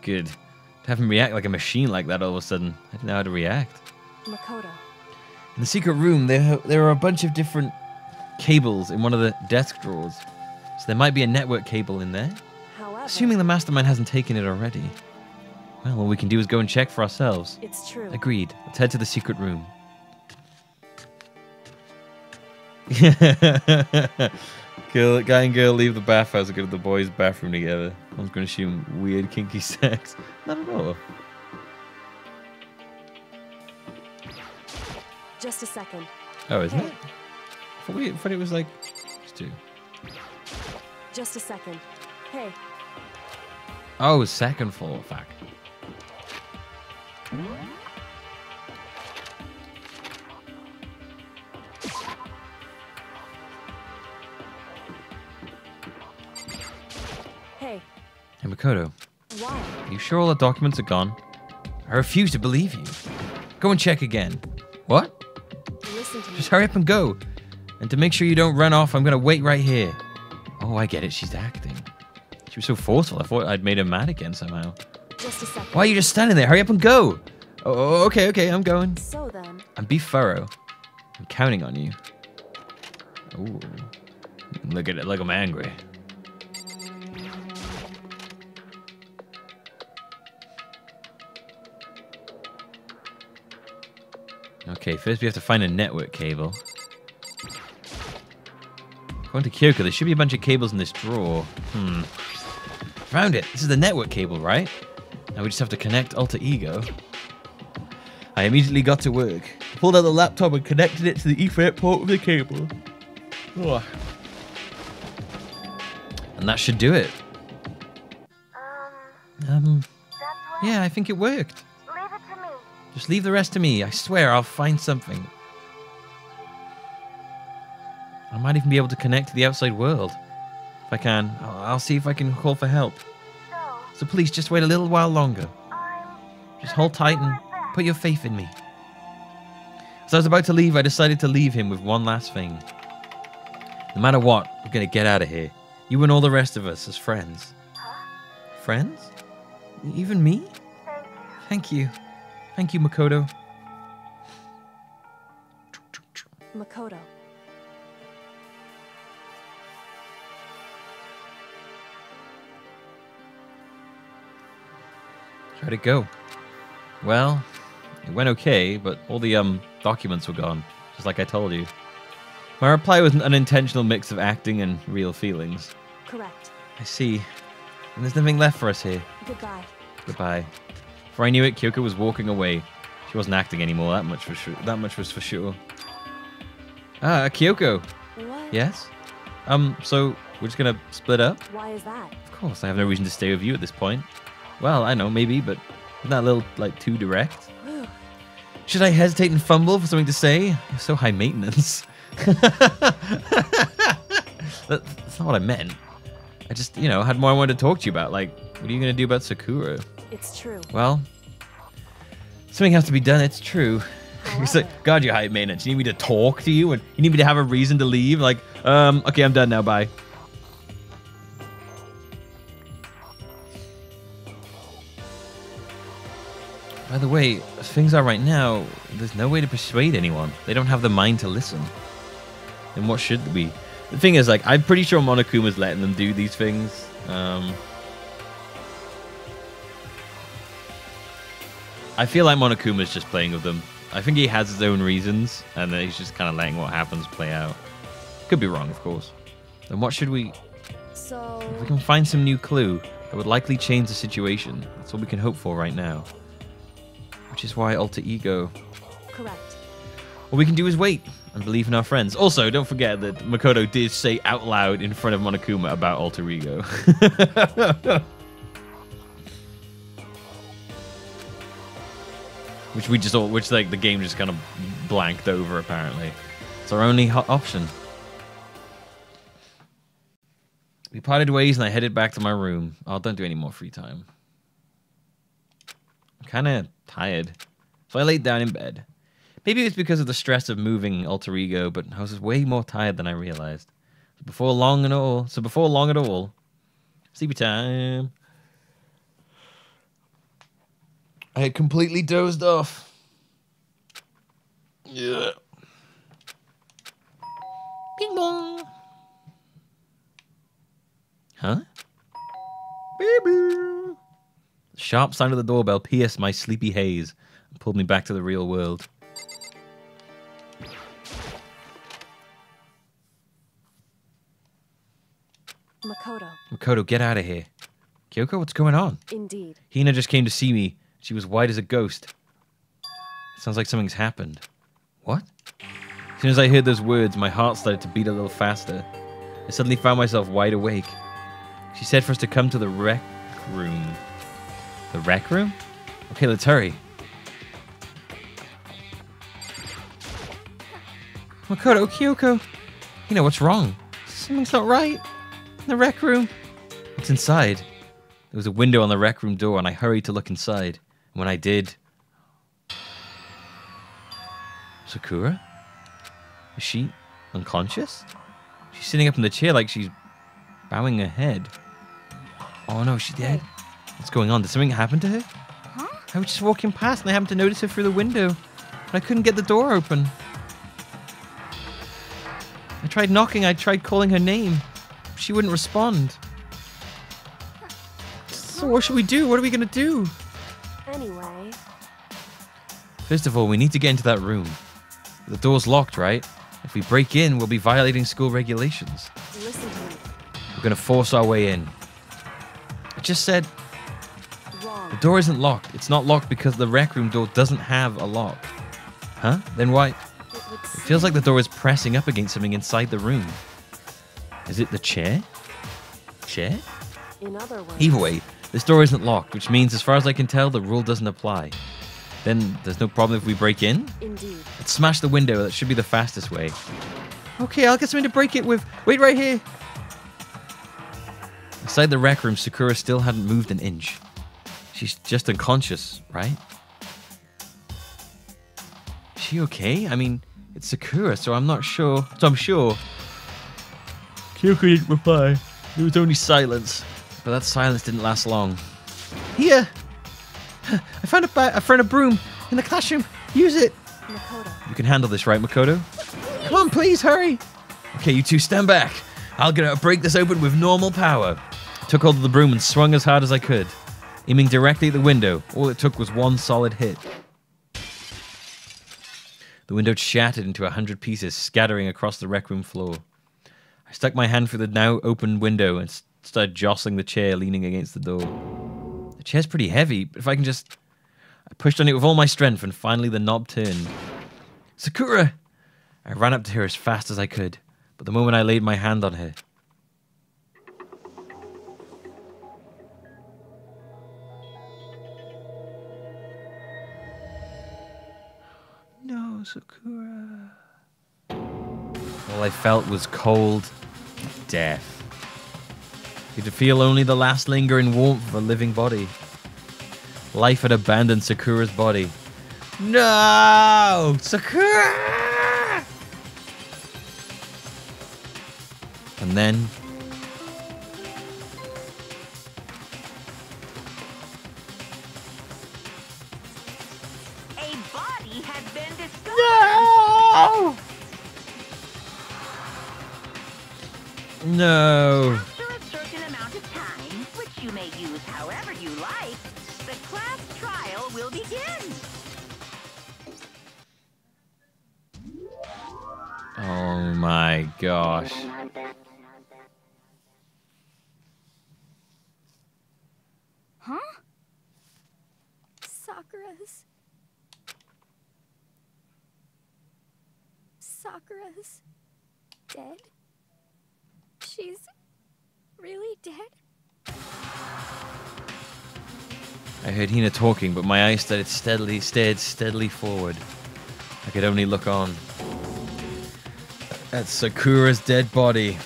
Good. To have him react like a machine like that all of a sudden. I didn't know how to react. Makoto. In the secret room, there are a bunch of different cables in one of the desk drawers. So there might be a network cable in there. However, Assuming the mastermind hasn't taken it already. Well, all we can do is go and check for ourselves. It's true. Agreed. Let's head to the secret room. Guy and girl leave the bathhouse and go to the boys' bathroom together. I was going to assume weird, kinky sex. Not at all. Just a second. Oh, isn't Hey. it? I thought it was like... Just two. Just a second. Hey. Oh, second floor. Fuck. Hey. Hey, Makoto. Why? Are you sure all the documents are gone? I refuse to believe you. Go and check again. What? Listen to me. Just hurry up and go. And to make sure you don't run off, I'm going to wait right here. Oh, I get it. She's acting. She was so forceful. I thought I'd made her mad again somehow. Just a second. Why are you just standing there? Hurry up and go. Oh, okay, I'm going. So then, And be thorough. I'm counting on you. Ooh. Look at it, look, I'm angry. Okay, first we have to find a network cable. According to Kyoko, there should be a bunch of cables in this drawer. Found it. This is the network cable, right? Now we just have to connect Alter Ego. I immediately got to work. I pulled out the laptop and connected it to the Ethernet port with the cable. Oh. And that should do it. Yeah, I think it worked. Leave it to me. Just leave the rest to me. I swear I'll find something. I might even be able to connect to the outside world. If I can, I'll see if I can call for help. So please, just wait a little while longer. Just hold tight and put your faith in me. As I was about to leave, I decided to leave him with one last thing. No matter what, we're gonna get out of here. You and all the rest of us as friends. Friends? Even me? Thank you. Thank you, Makoto. Makoto. How'd it go? Well, it went okay, but all the documents were gone, just like I told you. My reply was an unintentional mix of acting and real feelings. Correct. I see. And there's nothing left for us here. Goodbye. Goodbye. Before I knew it, Kyoko was walking away. She wasn't acting anymore, that much for sure. That much was for sure. Ah, Kyoko. What? Yes? So we're just gonna split up? Why is that? Of course, I have no reason to stay with you at this point. Well, I know, maybe, but isn't that a little, like, too direct? Should I hesitate and fumble for something to say? You're so high maintenance. That's not what I meant. I just, you know, had more I wanted to talk to you about. Like, what are you going to do about Sakura? It's true. Well, something has to be done. It's true. It's like, God, you're high maintenance. You need me to talk to you? And you need me to have a reason to leave? Like, okay, I'm done now. Bye. By the way, as things are right now, there's no way to persuade anyone. They don't have the mind to listen. Then what should we? The thing is, like, I'm pretty sure Monokuma's letting them do these things. I feel like Monokuma's just playing with them. I think he has his own reasons, and then he's just kind of letting what happens play out. Could be wrong, of course. Then what should we... So... If we can find some new clue that would likely change the situation, that's all we can hope for right now. Which is why Alter Ego... Correct. All we can do is wait and believe in our friends. Also, don't forget that Makoto did say out loud in front of Monokuma about Alter Ego. which like the game just kind of blanked over apparently. It's our only option. We parted ways and I headed back to my room. Oh, don't do any more free time. I'm kind of tired. So I laid down in bed. Maybe it's because of the stress of moving Alter Ego, but I was way more tired than I realized. Before long at all, sleepy time. I had completely dozed off. Yeah. Bing bong. Huh? Baby. The sharp sound of the doorbell pierced my sleepy haze and pulled me back to the real world. Makoto, get out of here. Kyoko, what's going on? Indeed. Hina just came to see me. She was white as a ghost. It sounds like something's happened. What? As soon as I heard those words, my heart started to beat a little faster. I suddenly found myself wide awake. She said for us to come to the rec room. The rec room? Okay, let's hurry. Makoto, Kyoko. Hina, what's wrong? Something's not right. The rec room. What's inside? There was a window on the rec room door, and I hurried to look inside. And when I did... Sakura? Is she unconscious? She's sitting up in the chair like she's bowing her head. Oh no, she's dead. What's going on? Did something happen to her? Huh? I was just walking past and I happened to notice her through the window. But I couldn't get the door open. I tried knocking, I tried calling her name. She wouldn't respond. So what should we do? What are we gonna do? Anyway, First of all, we need to get into that room. The door's locked, right? If we break in, we'll be violating school regulations. listen to me. We're gonna force our way in. I just said Wrong. the door isn't locked. It's not locked because the rec room door doesn't have a lock. Huh? Then why? It feels like the door is pressing up against something inside the room. Is it the chair? Chair? In other words, Either way, this door isn't locked, which means as far as I can tell, the rule doesn't apply. Then there's no problem if we break in? indeed. Let's smash the window. That should be the fastest way. Okay, I'll get something to break it with. Wait right here. Inside the rec room, Sakura still hadn't moved an inch. She's just unconscious, right? Is she okay? I mean, it's Sakura, so I'm not sure. So I'm sure. Kyoko didn't reply. There was only silence. But that silence didn't last long. Here! I found a broom in the classroom. Use it. Makoto. You can handle this, right, Makoto? Come on, please, hurry. Okay, you two stand back. I'll break this open with normal power. I took hold of the broom and swung as hard as I could, aiming directly at the window. All it took was one solid hit. The window shattered into 100 pieces, scattering across the rec room floor. I stuck my hand through the now open window and started jostling the chair leaning against the door. The chair's pretty heavy, but if I can just... I pushed on it with all my strength and finally the knob turned. Sakura! I ran up to her as fast as I could, but the moment I laid my hand on her... No, Sakura... All I felt was cold death. You could feel only the last lingering warmth of a living body. Life had abandoned Sakura's body. No! Sakura! And then... A body has been discovered. No! No. After a certain amount of time, which you may use however you like, the class trial will begin. Oh my gosh. Huh? Sakura's dead? She's really dead? I heard Hina talking, but my eyes stared steadily forward. I could only look on. At Sakura's dead body.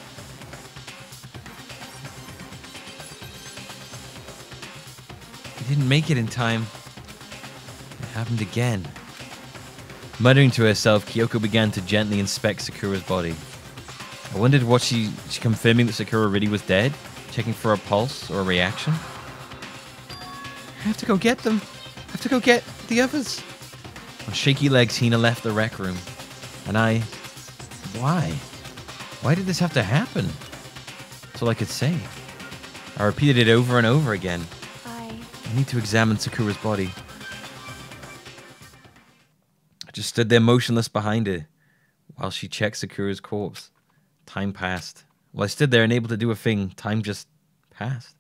He didn't make it in time. It happened again. Muttering to herself, Kyoko began to gently inspect Sakura's body. I wondered, was she confirming that Sakura really was dead? Checking for a pulse or a reaction? I have to go get them. I have to go get the others. On shaky legs, Hina left the rec room. And I... Why? Why did this have to happen? That's all I could say. I repeated it over and over again. I need to examine Sakura's body. I just stood there motionless behind her while she checked Sakura's corpse. Time passed. While I stood there unable to do a thing, time just passed.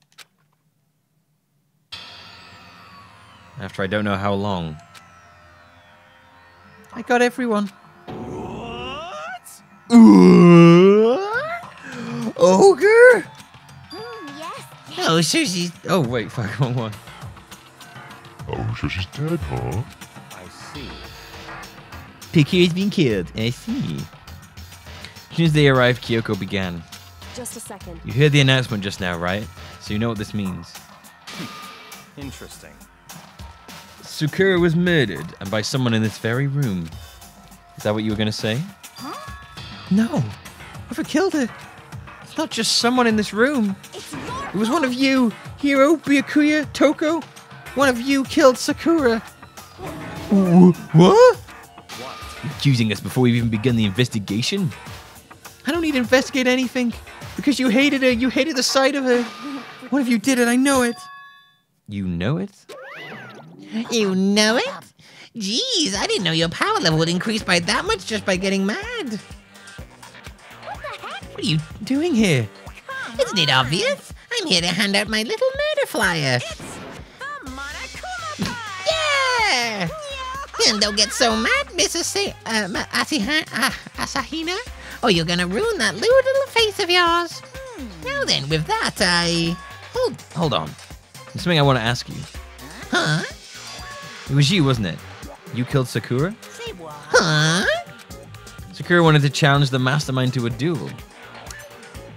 After I don't know how long. I got everyone. What? Ogre? Yes. Oh, so she's... Oh, wait, fuck, wrong one. Oh, so she's dead, huh? I see. Piku has been killed. I see. As soon as they arrived, Kyoko began. Just a second. You heard the announcement just now, right? So you know what this means. Interesting. Sakura was murdered, and by someone in this very room. Is that what you were going to say? Huh? No. Whoever killed her. It's not just someone in this room. It's your It was one of you. Hiro, Byakuya, Toko. One of you killed Sakura. What? You're accusing us before we've even begun the investigation? I don't need to investigate anything. Because you hated her. You hated the sight of her. One of you did it. I know it. You know it? You know it? Jeez, I didn't know your power level would increase by that much just by getting mad. What are you doing here? Isn't it obvious? I'm here to hand out my little murder flyer. The Monokuma pie! Yeah! And don't get so mad, Mrs. Asahina, or you're gonna ruin that little face of yours. Now then, with that, Hold on. There's something I want to ask you. Huh? It was you, wasn't it? You killed Sakura? Say what? Huh? Sakura wanted to challenge the mastermind to a duel.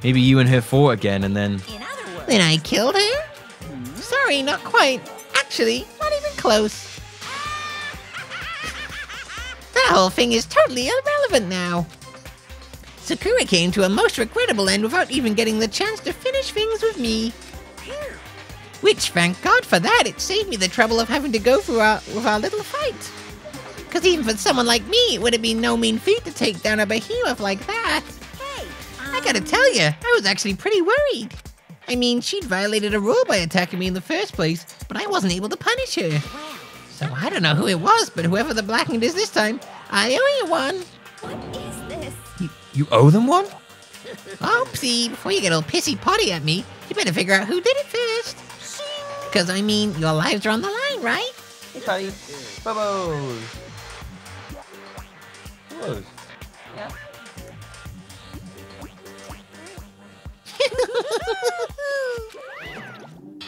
Maybe you and her fought again and then... In other words, Then I killed her? Sorry, not quite. Actually, not even close. That whole thing is totally irrelevant now. Sakura came to a most regrettable end without even getting the chance to finish things with me. Which, thank God for that, it saved me the trouble of having to go through with our little fight. Because even for someone like me, it would have been no mean feat to take down a behemoth like that. hey, I gotta tell you, I was actually pretty worried. I mean, she'd violated a rule by attacking me in the first place, but I wasn't able to punish her. So I don't know who it was, but whoever the blackened is this time, I owe you one. What is this? You owe them one? Oopsie, before you get all pissy potty at me, you better figure out who did it first. Because, I mean, your lives are on the line, right? Hey, Patty. Bubbles. Bubbles. Yeah.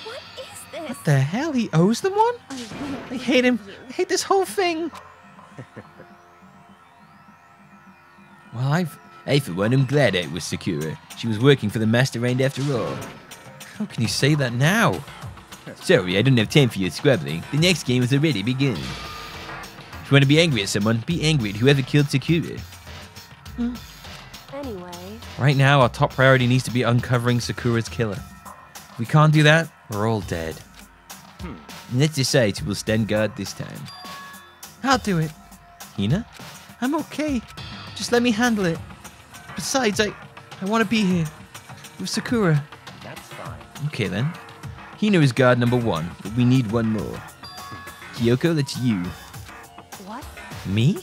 What is this? What the hell? He owes them one? I hate him. I hate this whole thing. Well, I for one am glad it was Sakura. She was working for the mastermind after all. How can you say that now? Sorry, I don't have time for your squabbling. The next game has already begun. If you want to be angry at someone, be angry at whoever killed Sakura. Anyway, Right now, our top priority needs to be uncovering Sakura's killer. If we can't do that, we're all dead. Let's decide who will stand guard this time. I'll do it. Hina? I'm okay. Just let me handle it. Besides, I want to be here. With Sakura. That's fine. Okay then. Hina is guard number 1, but we need one more. Kyoko, that's you. what? Me?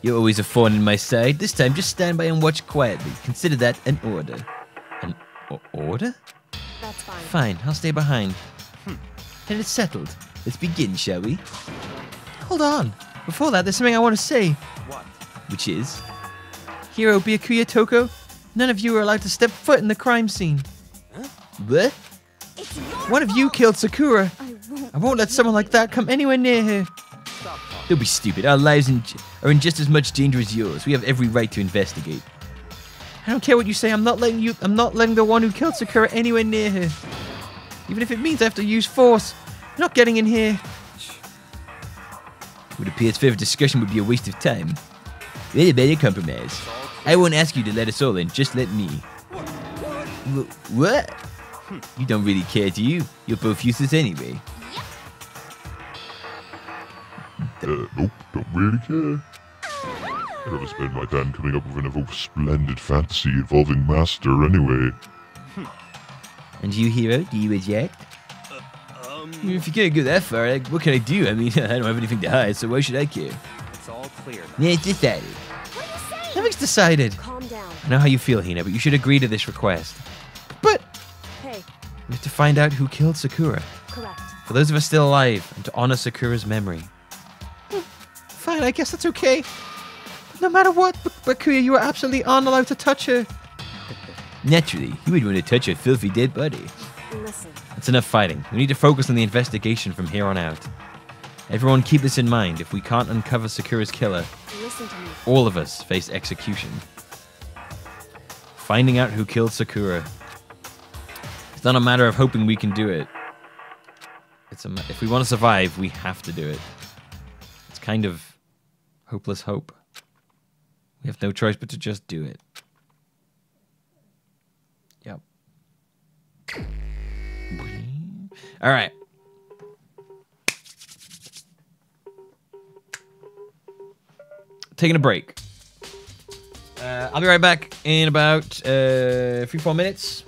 You're always a thorn in my side. This time, just stand by and watch quietly. Consider that an order. An order? That's fine. Fine, I'll stay behind. Then it's settled. Let's begin, shall we? Hold on. Before that, there's something I want to say. What? Which is... Hiro, Byakuya, Toko, none of you are allowed to step foot in the crime scene. What? It's your One of you killed Sakura. I I won't let someone like that come anywhere near her. Don't be stupid. Our lives are in just as much danger as yours. We have every right to investigate. I don't care what you say. I'm not letting the one who killed Sakura anywhere near her. Even if it means I have to use force. I'm not getting in here. It would appear further discussion would be a waste of time. We're a better compromise. I won't ask you to let us all in. Just let me. What? You don't really care, do you? You're both useless anyway. Nope, don't really care. I'd rather spend my time coming up with another splendid fantasy involving Master anyway. And you, Hero, do you eject? If you can't go that far, like, what can I do? I mean, I don't have anything to hide, so why should I care? It's all clear now. Yeah, it's decided. Nothing's decided. Calm down. I know how you feel, Hina, but you should agree to this request. But Hey, we have to find out who killed Sakura. correct. For those of us still alive, and to honor Sakura's memory. Fine, I guess that's okay. But no matter what, Bakuya, you are absolutely unallowed to touch her. Naturally, you would want to touch a filthy dead body. Listen, That's enough fighting. We need to focus on the investigation from here on out. Everyone keep this in mind. If we can't uncover Sakura's killer, listen to me. all of us face execution. Finding out who killed Sakura. It's not a matter of hoping we can do it. If we want to survive, we have to do it. It's kind of hopeless hope. We have no choice but to just do it. Yep. All right. taking a break. I'll be right back in about 3-4 minutes.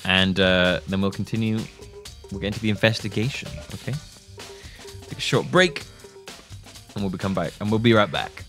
And then we'll continue. We'll get into the investigation, okay? Take a short break, and we'll come back. And we'll be right back.